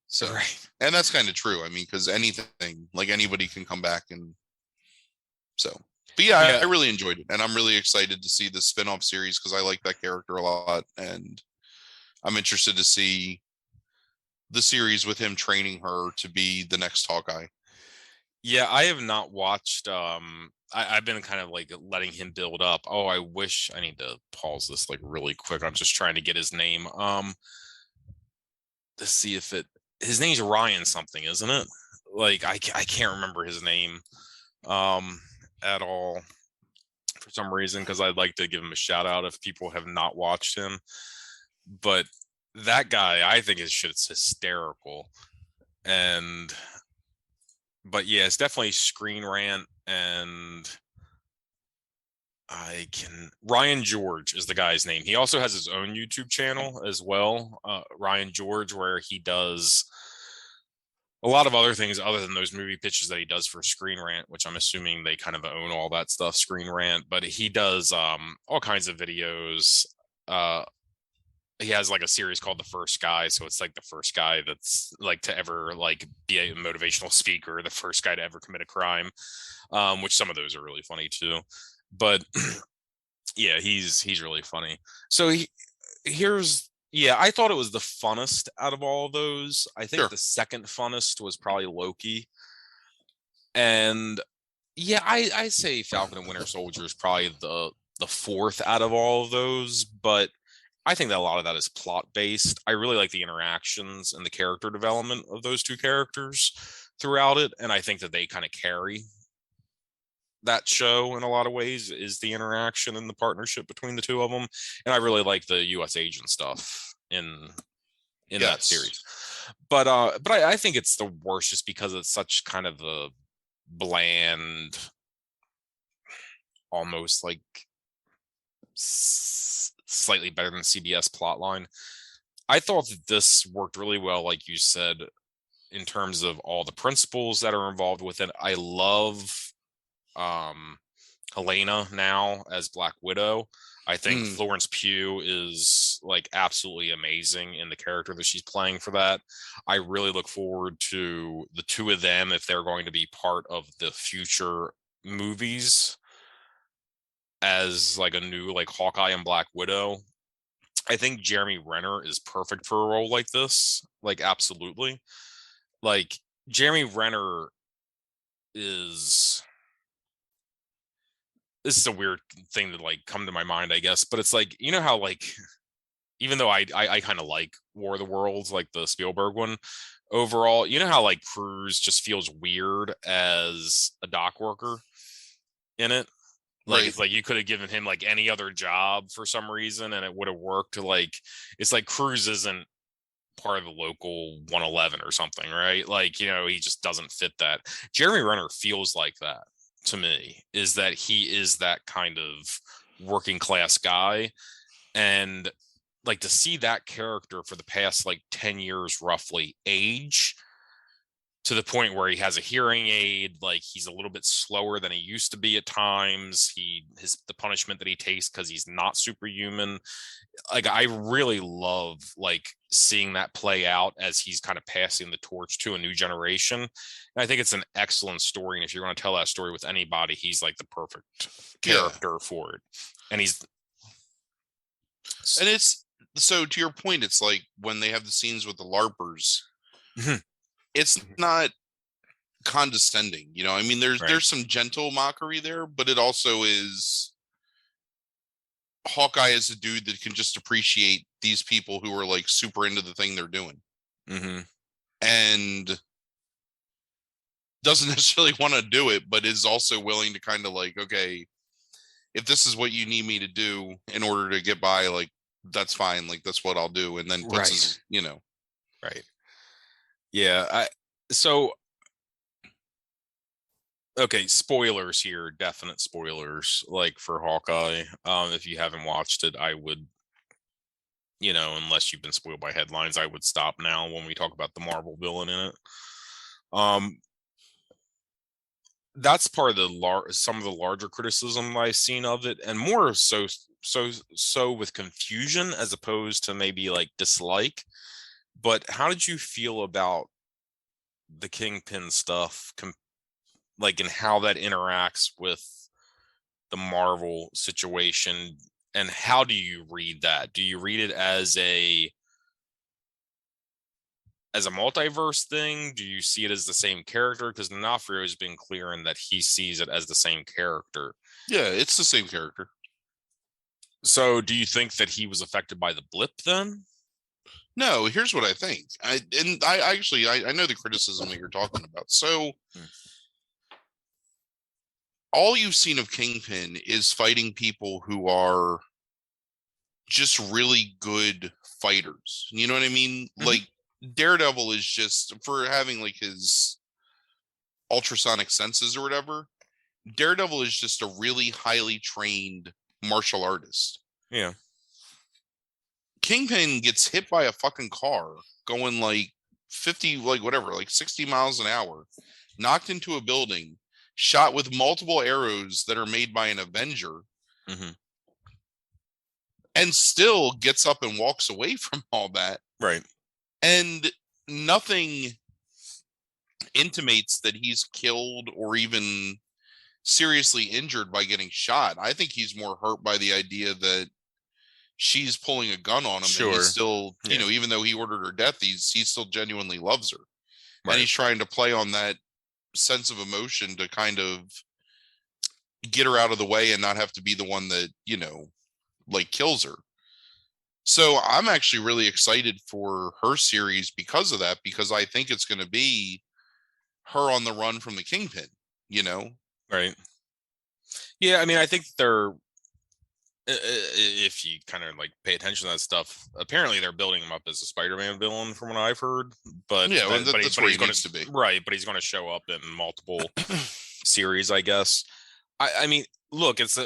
So,
Right.
and that's kind of true. I mean, because anything, like anybody can come back and so. But yeah,
Yeah.
I really enjoyed it, and I'm really excited to see the spin-off series because I like that character a lot, and I'm interested to see the series with him training her to be the next Hawkeye.
Yeah, I have not watched I've been kind of like letting him build up. Oh, I wish I need to pause this like really quick. I'm just trying to get his name. To see if it his name's Ryan something, isn't it? Like I can't remember his name at all for some reason because I'd like to give him a shout out if people have not watched him. But that guy, I think his shit's hysterical. And but yeah, it's definitely Screen Rant and Ryan George is the guy's name. He also has his own YouTube channel as well, Ryan George, where he does a lot of other things other than those movie pitches that he does for Screen Rant, which I'm assuming they kind of own all that stuff, Screen Rant. But he does all kinds of videos. Uh, he has like a series called The First Guy, so it's like the first guy that's like to ever like be a motivational speaker, the first guy to ever commit a crime, which some of those are really funny too. But yeah, he's really funny. So here's yeah, I thought it was the funnest out of all of those. I think
Sure.
the second funnest was probably Loki. And yeah, I say Falcon and Winter Soldier is probably the fourth out of all of those, but I think that a lot of that is plot based. I really like the interactions and the character development of those two characters throughout it, and I think that they kind of carry that show in a lot of ways is the interaction and the partnership between the two of them. And I really like the US agent stuff in that
Yes.
series. But I think it's the worst just because it's such kind of a bland, almost like slightly better than CBS plotline. I thought that this worked really well, like you said, in terms of all the principles that are involved with it. I love Helena now as Black Widow. I think Florence Pugh is like absolutely amazing in the character that she's playing for that. I really look forward to the two of them if they're going to be part of the future movies as like a new like Hawkeye and Black Widow. I think Jeremy Renner is perfect for a role like this. Like absolutely. Like Jeremy Renner is this is a weird thing to like come to my mind, I guess, but it's like, you know how like even though I kind of like War of the Worlds, like the Spielberg one overall, you know how like Cruise just feels weird as a dock worker in it? Like
Right.
it's like you could have given him like any other job for some reason and it would have worked. Like it's like Cruise isn't part of the local 111 or something, right? Like, you know, he just doesn't fit that. Jeremy Renner feels like that to me, is that he is that kind of working class guy. And like to see that character for the past like 10 years roughly age to the point where he has a hearing aid, like he's a little bit slower than he used to be at times, the punishment that he takes because he's not superhuman. Like I really love like seeing that play out as he's kind of passing the torch to a new generation. And I think it's an excellent story, and if you're going to tell that story with anybody, he's like the perfect character for it. And
it's so to your point, it's like when they have the scenes with the LARPers, it's not condescending, you know. I mean, there's some gentle mockery there, but it also is Hawkeye is a dude that can just appreciate these people who are like super into the thing they're doing. And doesn't necessarily want to do it, but is also willing to kind of like, okay, if this is what you need me to do in order to get by, like, that's fine. Like, that's what I'll do. And then puts his,
Right. Yeah. So, okay, spoilers here, definite spoilers, like for Hawkeye. If you haven't watched it, I would, unless you've been spoiled by headlines, I would stop now when we talk about the Marvel villain in it. That's part of the some of the larger criticism I've seen of it, and more so with confusion as opposed to maybe like dislike. But how did you feel about the Kingpin stuff, like, and how that interacts with the Marvel situation, and how do you read that? Do you read it as a multiverse thing? Do you see it as the same character? Because D'Onofrio has been clear in that he sees it as the same character.
Yeah, it's the same character.
So do you think that he was affected by the blip then?
No, here's what I think. I know the criticism that you're talking about. So all you've seen of Kingpin is fighting people who are just really good fighters. You know what I mean? Mm-hmm. Like, Daredevil is just, for having like his ultrasonic senses or whatever, Daredevil is just a really highly trained martial artist.
Yeah.
Kingpin gets hit by a fucking car going like 50, like whatever, like 60 miles an hour, knocked into a building, shot with multiple arrows that are made by an Avenger,
mm-hmm.
and still gets up and walks away from all that.
Right.
And nothing intimates that he's killed or even seriously injured by getting shot. I think he's more hurt by the idea that she's pulling a gun on him. Sure. And he's still, even though he ordered her death, he still genuinely loves her. Right. And he's trying to play on that sense of emotion to kind of get her out of the way and not have to be the one that, like kills her. So I'm actually really excited for her series because of that, because I think it's going to be her on the run from the Kingpin,
Right. Yeah, I mean, I think they're, if you kind of like pay attention to that stuff, apparently they're building him up as a Spider-Man villain from what I've heard. But yeah, that's where he needs to be. Right, but he's going to show up in multiple series, I guess. I mean, look, it's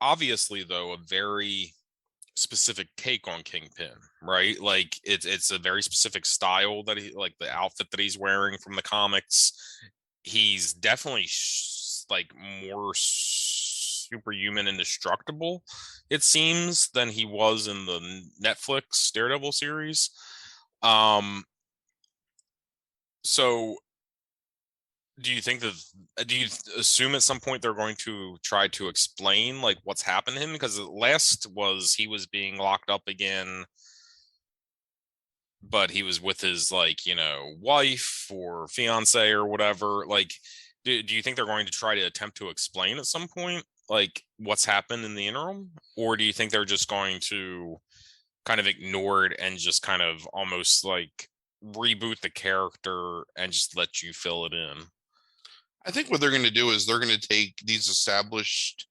obviously though a very specific take on Kingpin, right? Like it's a very specific style that he, like the outfit that he's wearing from the comics. He's definitely like more superhuman, indestructible, it seems, than he was in the Netflix Daredevil series. So do you assume at some point they're going to try to explain like what's happened to him? Because the last was he was being locked up again, but he was with his wife or fiance or whatever. Like, do you think they're going to try to attempt to explain at some point like what's happened in the interim? Or do you think they're just going to kind of ignore it and just kind of almost like reboot the character and just let you fill it in?
I think what they're going to do is they're going to take these established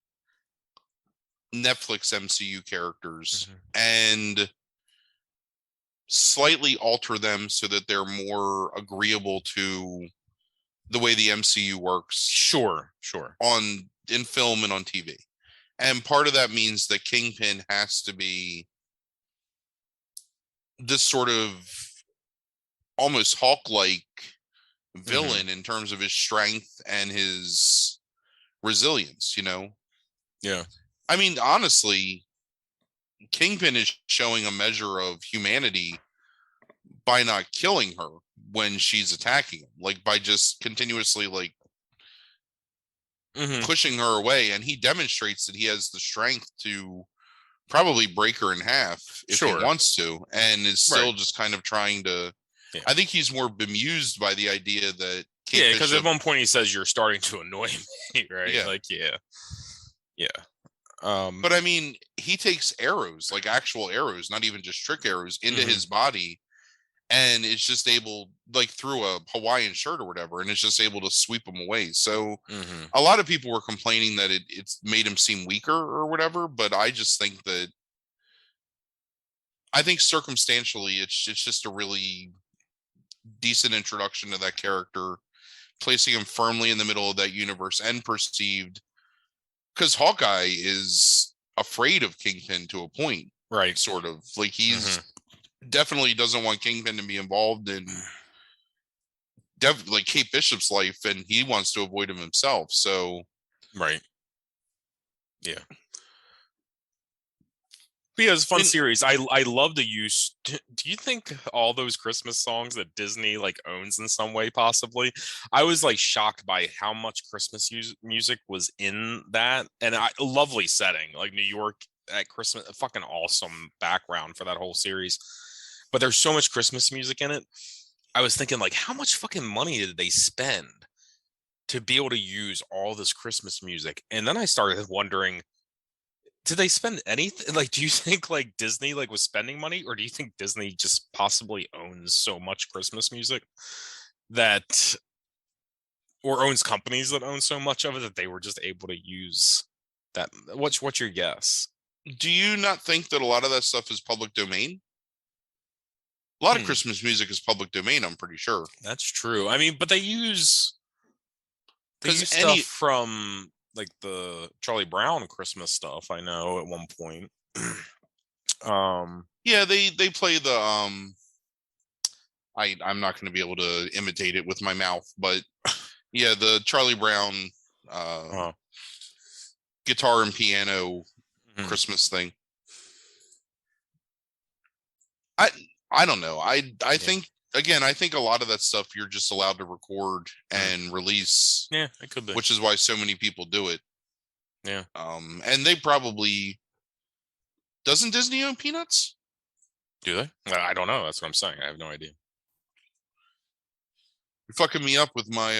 Netflix MCU characters and slightly alter them so that they're more agreeable to the way the MCU works.
Sure.
In film and on TV. And part of that means that Kingpin has to be this sort of almost Hawk-like villain in terms of his strength and his resilience,
Yeah.
I mean, honestly, Kingpin is showing a measure of humanity by not killing her when she's attacking him, like by just continuously like pushing her away. And he demonstrates that he has the strength to probably break her in half if he wants to, and is still just kind of trying to. Yeah. I think he's more bemused by the idea that
because at one point he says you're starting to annoy me, right? Yeah. Like, yeah.
But I mean, he takes arrows, like actual arrows, not even just trick arrows, into his body and it's just able, like, through a Hawaiian shirt or whatever, and it's just able to sweep him away. So a lot of people were complaining that it's made him seem weaker or whatever, but I just think that circumstantially it's just a really decent introduction to that character, placing him firmly in the middle of that universe and perceived, because Hawkeye is afraid of Kingpin to a point,
right?
Sort of like he's definitely doesn't want Kingpin to be involved in like Kate Bishop's life, and he wants to avoid him himself. So,
right, yeah. But yeah, it's a fun series. I love the use. Do you think all those Christmas songs that Disney like owns in some way, possibly? I was like shocked by how much Christmas music was in that, and lovely setting, like New York at Christmas, a fucking awesome background for that whole series. But there's so much Christmas music in it. I was thinking, like, how much fucking money did they spend to be able to use all this Christmas music? And then I started wondering, did they spend anything? Like, do you think like Disney like was spending money, or do you think Disney just possibly owns so much Christmas music that, or owns companies that own so much of it that they were just able to use that? What's your guess?
Do you not think that a lot of that stuff is public domain? A lot of Christmas music is public domain, I'm pretty sure.
That's true. I mean, but they use stuff from like the Charlie Brown Christmas stuff, I know, at one point.
Yeah, they play the I'm not going to be able to imitate it with my mouth, but yeah, the Charlie Brown guitar and piano Christmas thing. I don't know. I think, again, I think a lot of that stuff you're just allowed to record and release.
Yeah, it could be.
Which is why so many people do it.
Yeah.
And they probably, doesn't Disney own Peanuts?
Do they? I don't know. That's what I'm saying. I have no idea.
You're fucking me up with my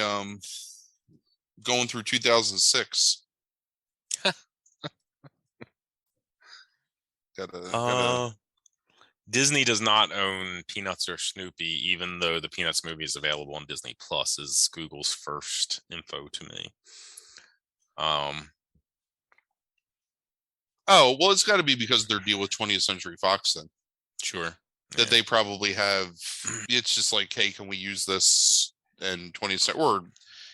going through 2006. gotta
Disney does not own Peanuts or Snoopy, even though the Peanuts movie is available on Disney Plus, is Google's first info to me.
Oh, well, it's got to be because of their deal with 20th Century Fox then.
Sure.
That they probably have, it's just like, hey, can we use this in 20th Century? Or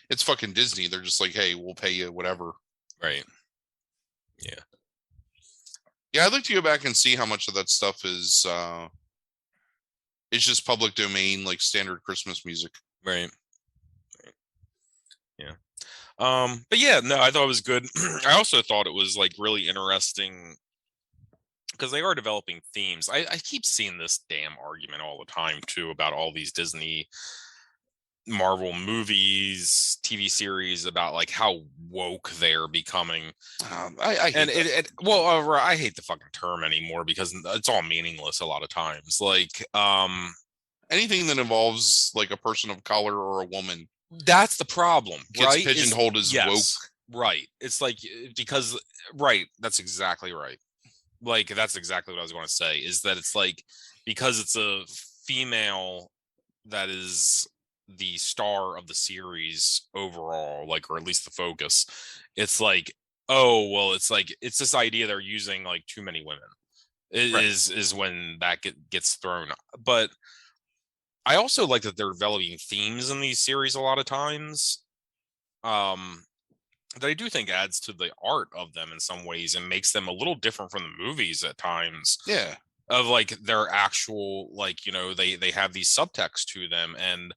it's fucking Disney. They're just like, hey, we'll pay you whatever.
Right. Yeah.
Yeah, I'd like to go back and see how much of that stuff is just public domain, like standard Christmas music.
Right. Yeah. But yeah, no, I thought it was good. I also thought it was like really interesting because they are developing themes. I keep seeing this damn argument all the time too about all these Disney Marvel movies, TV series, about like how woke they're becoming. I hate the fucking term anymore because it's all meaningless a lot of times. Like
anything that involves like a person of color or a woman,
that's the problem,
gets
right?
pigeonholed as woke.
Right. It's like, because right, that's exactly right. Like, that's exactly what I was going to say, is that it's like, because it's a female that is the star of the series overall, like, or at least the focus, it's like, oh, well, it's like, it's this idea they're using like too many women is when that gets thrown. But I also like that they're developing themes in these series a lot of times, that I do think adds to the art of them in some ways and makes them a little different from the movies at times.
Yeah.
Of like their actual, like, you know, they have these subtext to them. And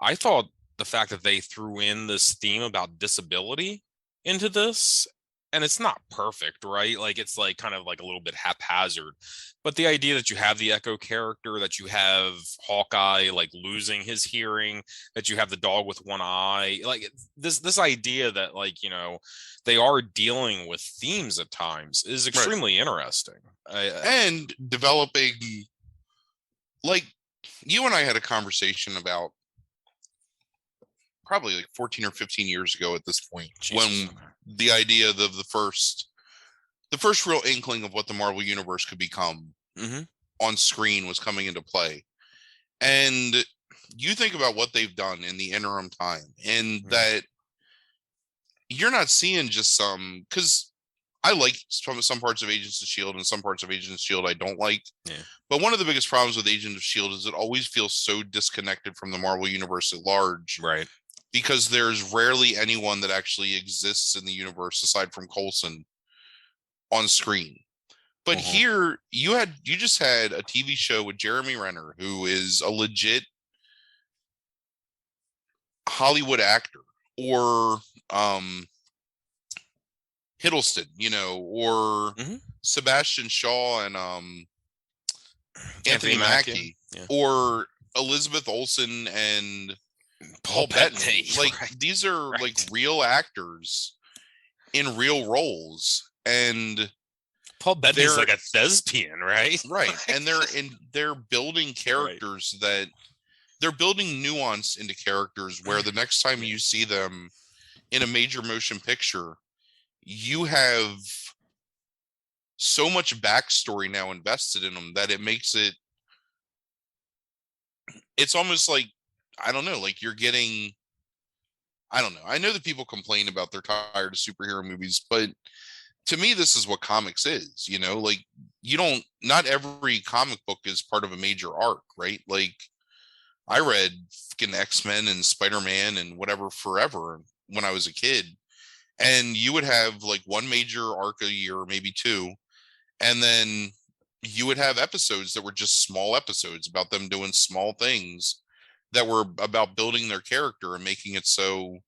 I thought the fact that they threw in this theme about disability into this, and it's not perfect, right? Like, it's like kind of like a little bit haphazard, but the idea that you have the Echo character, that you have Hawkeye like losing his hearing, that you have the dog with one eye, like this idea that, like, you know, they are dealing with themes at times is extremely interesting.
And developing, like, you and I had a conversation about probably like 14 or 15 years ago at this point, when the idea of the first real inkling of what the Marvel Universe could become on screen was coming into play. And you think about what they've done in the interim time, and that you're not seeing just some, because I like some parts of Agents of Shield and some parts of Agents of Shield I don't like.
Yeah.
But one of the biggest problems with Agents of Shield is it always feels so disconnected from the Marvel universe at large.
Right.
Because there's rarely anyone that actually exists in the universe aside from Coulson on screen. But here you just had a TV show with Jeremy Renner, who is a legit Hollywood actor, or Hiddleston, or Sebastian Shaw and Anthony Mackie, or Elizabeth Olsen and Paul Bettany. Like these are like real actors in real roles, and
Paul Bettany's like a thespian, right?
Right. And they're building characters that they're building nuance into characters where the next time you see them in a major motion picture, you have so much backstory now invested in them that it makes it's almost like, I don't know, like you're getting, I don't know. I know that people complain about they're tired of superhero movies, but to me, this is what comics is, like not every comic book is part of a major arc, right? Like I read fucking X-Men and Spider-Man and whatever forever when I was a kid. And you would have like one major arc a year, maybe two. And then you would have episodes that were just small episodes about them doing small things that were about building their character and making it so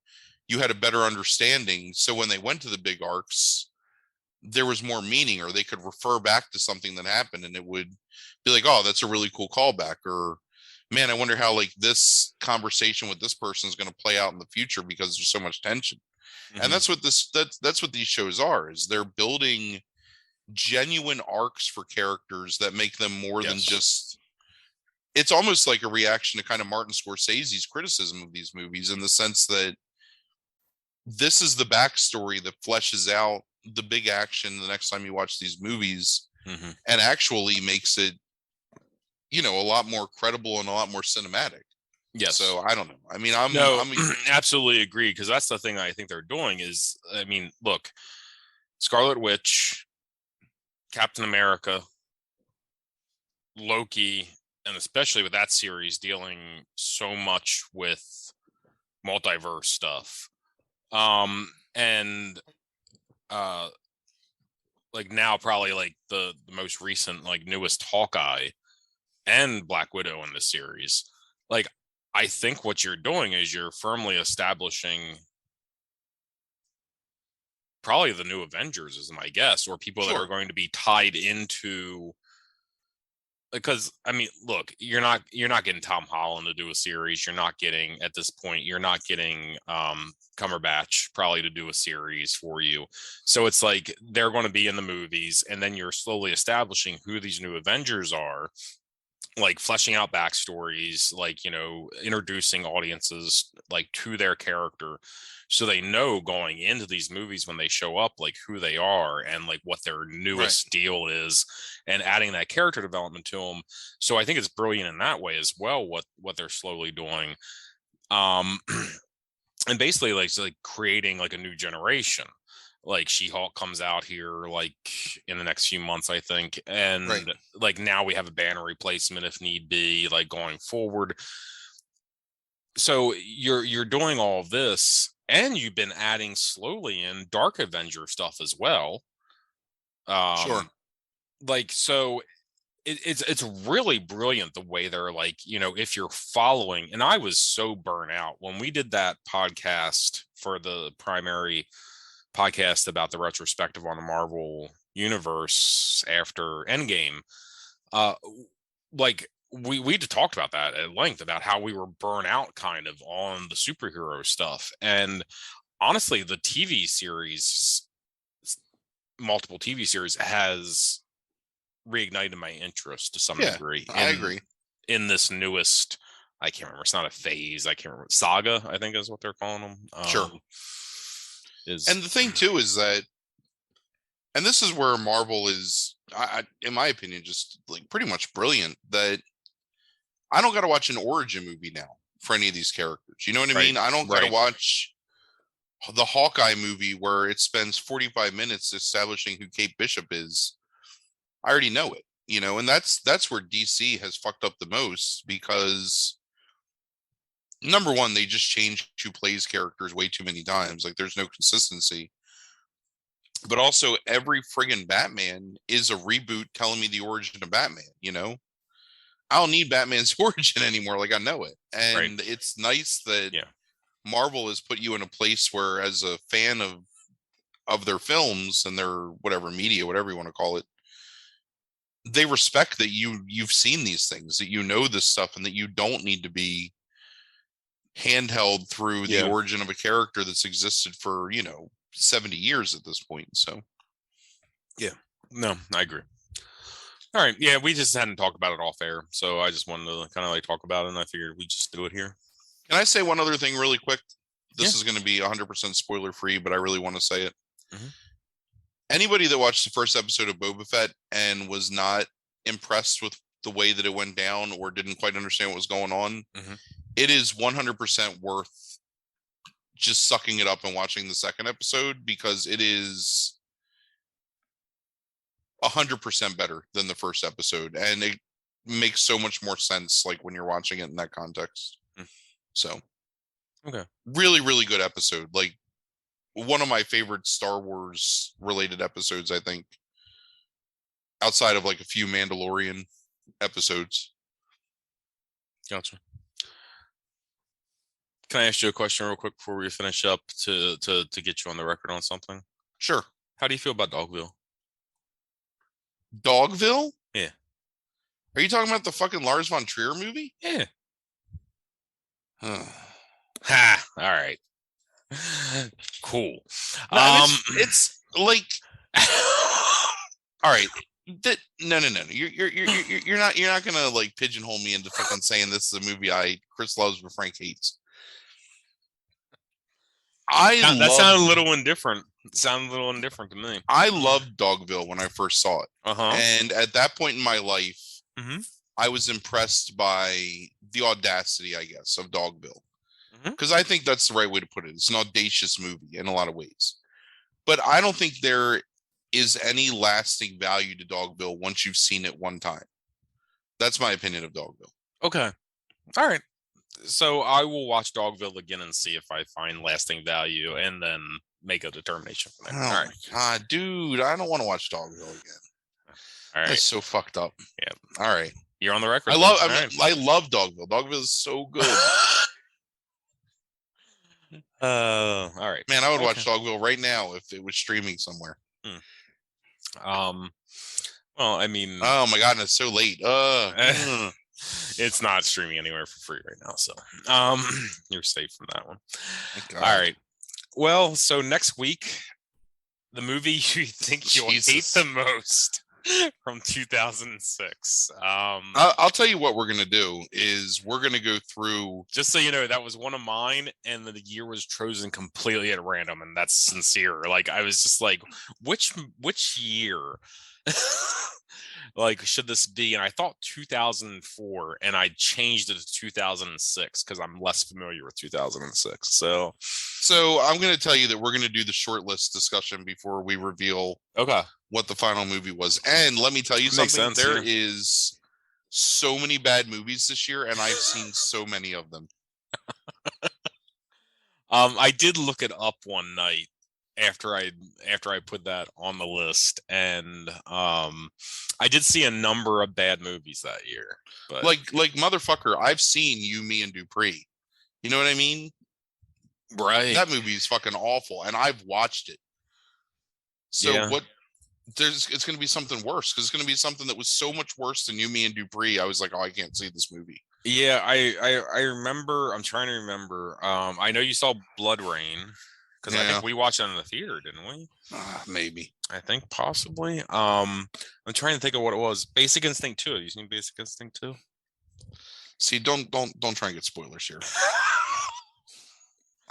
you had a better understanding. So when they went to the big arcs, there was more meaning, or they could refer back to something that happened and it would be like, oh, that's a really cool callback, or man, I wonder how like this conversation with this person is going to play out in the future because there's so much tension. And that's what that's what these shows are, is they're building genuine arcs for characters that make them more than just, it's almost like a reaction to kind of Martin Scorsese's criticism of these movies, in the sense that this is the backstory that fleshes out the big action the next time you watch these movies, and actually makes it, a lot more credible and a lot more cinematic.
Yes.
So I don't know. I mean, I'm
absolutely agree, because that's the thing I think they're doing is, I mean, look, Scarlet Witch, Captain America, Loki, and especially with that series dealing so much with multiverse stuff. And like now probably like the most recent, like newest Hawkeye and Black Widow in the series. Like, I think what you're doing is you're firmly establishing probably the new Avengers, is my guess, or people that are going to be tied into, because I mean, look, you're not getting Tom Holland to do a series. You're not getting, at this point, you're not getting Cumberbatch probably to do a series for you. So it's like they're going to be in the movies, and then you're slowly establishing who these new Avengers are, like fleshing out backstories, like, introducing audiences like to their character, so they know going into these movies when they show up, like who they are and like what their newest deal is, and adding that character development to them. So I think it's brilliant in that way as well, what they're slowly doing. And basically like creating like a new generation. Like She-Hulk comes out here like in the next few months, I think. And like now we have a banner replacement if need be, like going forward. So you're doing all of this, and you've been adding slowly in Dark Avenger stuff as well. Like, so it's really brilliant the way they're like, if you're following, and I was so burnt out when we did that podcast for the primary podcast about the retrospective on the Marvel universe after Endgame. Like we talked about that at length, about how we were burnt out kind of on the superhero stuff. And honestly, the TV series, multiple TV series, has reignited my interest to some degree.
I agree.
In this newest, I can't remember, it's not a phase, I can't remember, saga, I think is what they're calling them.
And the thing too is that, and this is where Marvel is, in my opinion, just like pretty much brilliant, that I don't got to watch an origin movie now for any of these characters. You know what I mean? I don't got to watch the Hawkeye movie where it spends 45 minutes establishing who Kate Bishop is. I already know it, you know, and that's where DC has fucked up the most, because number one, they just change who plays characters way too many times. Like, there's no consistency. But also, every friggin' Batman is a reboot telling me the origin of Batman, you know? I don't need Batman's origin anymore. Like, I know it. And it's nice that Marvel has put you in a place where, as a fan of their films and their whatever media, whatever you want to call it, they respect that you've seen these things, that you know this stuff, and that you don't need to be handheld through the origin of a character that's existed for, you know, 70 years at this point. So
no, I agree. All right, we just hadn't talked about it off air, so I just wanted to kind of like talk about it, and I figured we just do it here.
Can I say one other thing really quick? This is going to be 100% spoiler free, but I really want to say it. Anybody that watched the first episode of Boba Fett and was not impressed with the way that it went down, or didn't quite understand what was going on, it is 100% worth just sucking it up and watching the second episode, because it is 100% better than the first episode, and it makes so much more sense, like, when you're watching it in that context. So really, really good episode. Like, one of my favorite Star Wars related episodes, I think, outside of like a few Mandalorian episodes.
Gotcha. Can I ask you a question real quick before we finish up, to get you on the record on something?
Sure.
How do you feel about Dogville?
Dogville?
Yeah.
Are you talking about the fucking Lars von Trier movie?
Yeah. Ha! All right. Cool.
No, it's like, all right. No. You're not gonna like pigeonhole me into fucking saying this is a movie Chris loves but Frank hates. That
sounded a little indifferent. It sounded a little indifferent to me.
I loved Dogville when I first saw it. And at that point in my life, I was impressed by the audacity, I guess, of Dogville. Because I think that's the right way to put it. It's an audacious movie in a lot of ways. But I don't think there is any lasting value to Dogville once you've seen it one time. That's my opinion of Dogville.
Okay. All right. So I will watch Dogville again and see if I find lasting value, and then make a determination from there.
Oh, all right. God, dude, I don't want to watch Dogville again.
All right.
That's so fucked up.
Yeah.
All right.
You're on the record.
I love Dogville. Dogville is so good.
All right.
Man, I would watch Dogville right now if it was streaming somewhere.
Well, I mean,
oh my God, it's so late.
It's not streaming anywhere for free right now, so you're safe from that one. All right. Well, so next week, the movie you think you'll hate the most from 2006.
I'll tell you what we're gonna do is we're gonna go through.
Just so you know, that was one of mine, and the year was chosen completely at random, and that's sincere. Like, I was just like, which year? Like, should this be? And I thought 2004, and I changed it to 2006 because I'm less familiar with 2006. So
I'm going to tell you that we're going to do the short list discussion before we reveal what the final movie was. And let me tell you something. There is so many bad movies this year, and I've seen so many of them.
I did look it up one night after I put that on the list, and I did see a number of bad movies that year. But
like motherfucker, I've seen You, Me, and Dupree. You know what I mean?
Right.
That movie is fucking awful, and I've watched it. So it's going to be something worse, because it's going to be something that was so much worse than You, Me, and Dupree. I was like, oh, I can't see this movie.
Yeah, I remember. I'm trying to remember. I know you saw Blood Rain. Because I think we watched it in the theater, didn't we?
Maybe.
I think possibly. I'm trying to think of what it was. Basic Instinct 2. Have you seen Basic Instinct 2?
See, don't try and get spoilers here.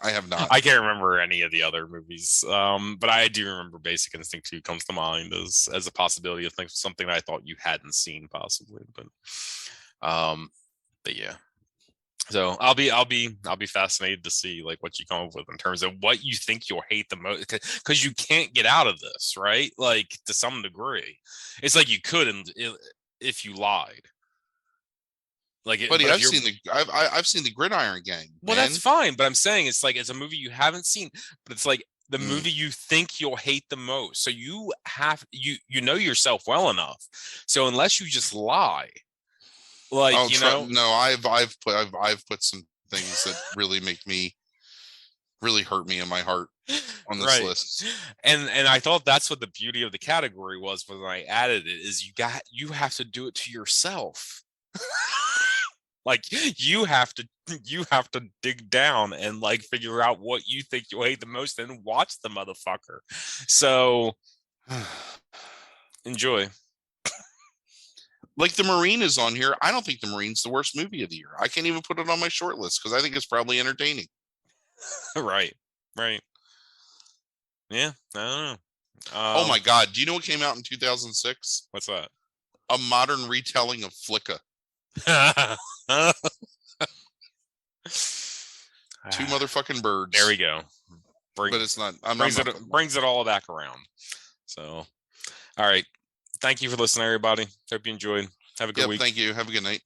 I have not.
I can't remember any of the other movies. But I do remember Basic Instinct 2 comes to mind as a possibility of something that I thought you hadn't seen possibly. But But yeah. So I'll be fascinated to see like what you come up with in terms of what you think you'll hate the most, because you can't get out of this, right? Like to some degree, it's like you couldn't if you lied. Like,
Buddy,
but if
I've
you're
seen I've seen the Gridiron Gang,
well,
man.
that's fine. But I'm saying it's like it's a movie you haven't seen, but it's like the
Mm.
movie you think you'll hate the most. So you have you know yourself well enough. So unless you just lie, like
No, I've put some things that really really hurt me in my heart on this
right.
list.
And I thought that's what the beauty of the category was when I added it is you have to do it to yourself. Like you have to dig down and like figure out what you think you'll hate the most and watch the motherfucker. So enjoy.
Like the Marine is on here. I don't think the Marine's the worst movie of the year. I can't even put it on my short list because I think it's probably entertaining.
Right. Yeah, I don't know.
Oh my God. Do you know what came out in 2006?
What's that?
A modern retelling of Flicka. Two motherfucking birds.
There we go.
But it's not.
Brings it all back around. So, all right. Thank you for listening, everybody. Hope you enjoyed. Have a good week.
Thank you. Have a good night.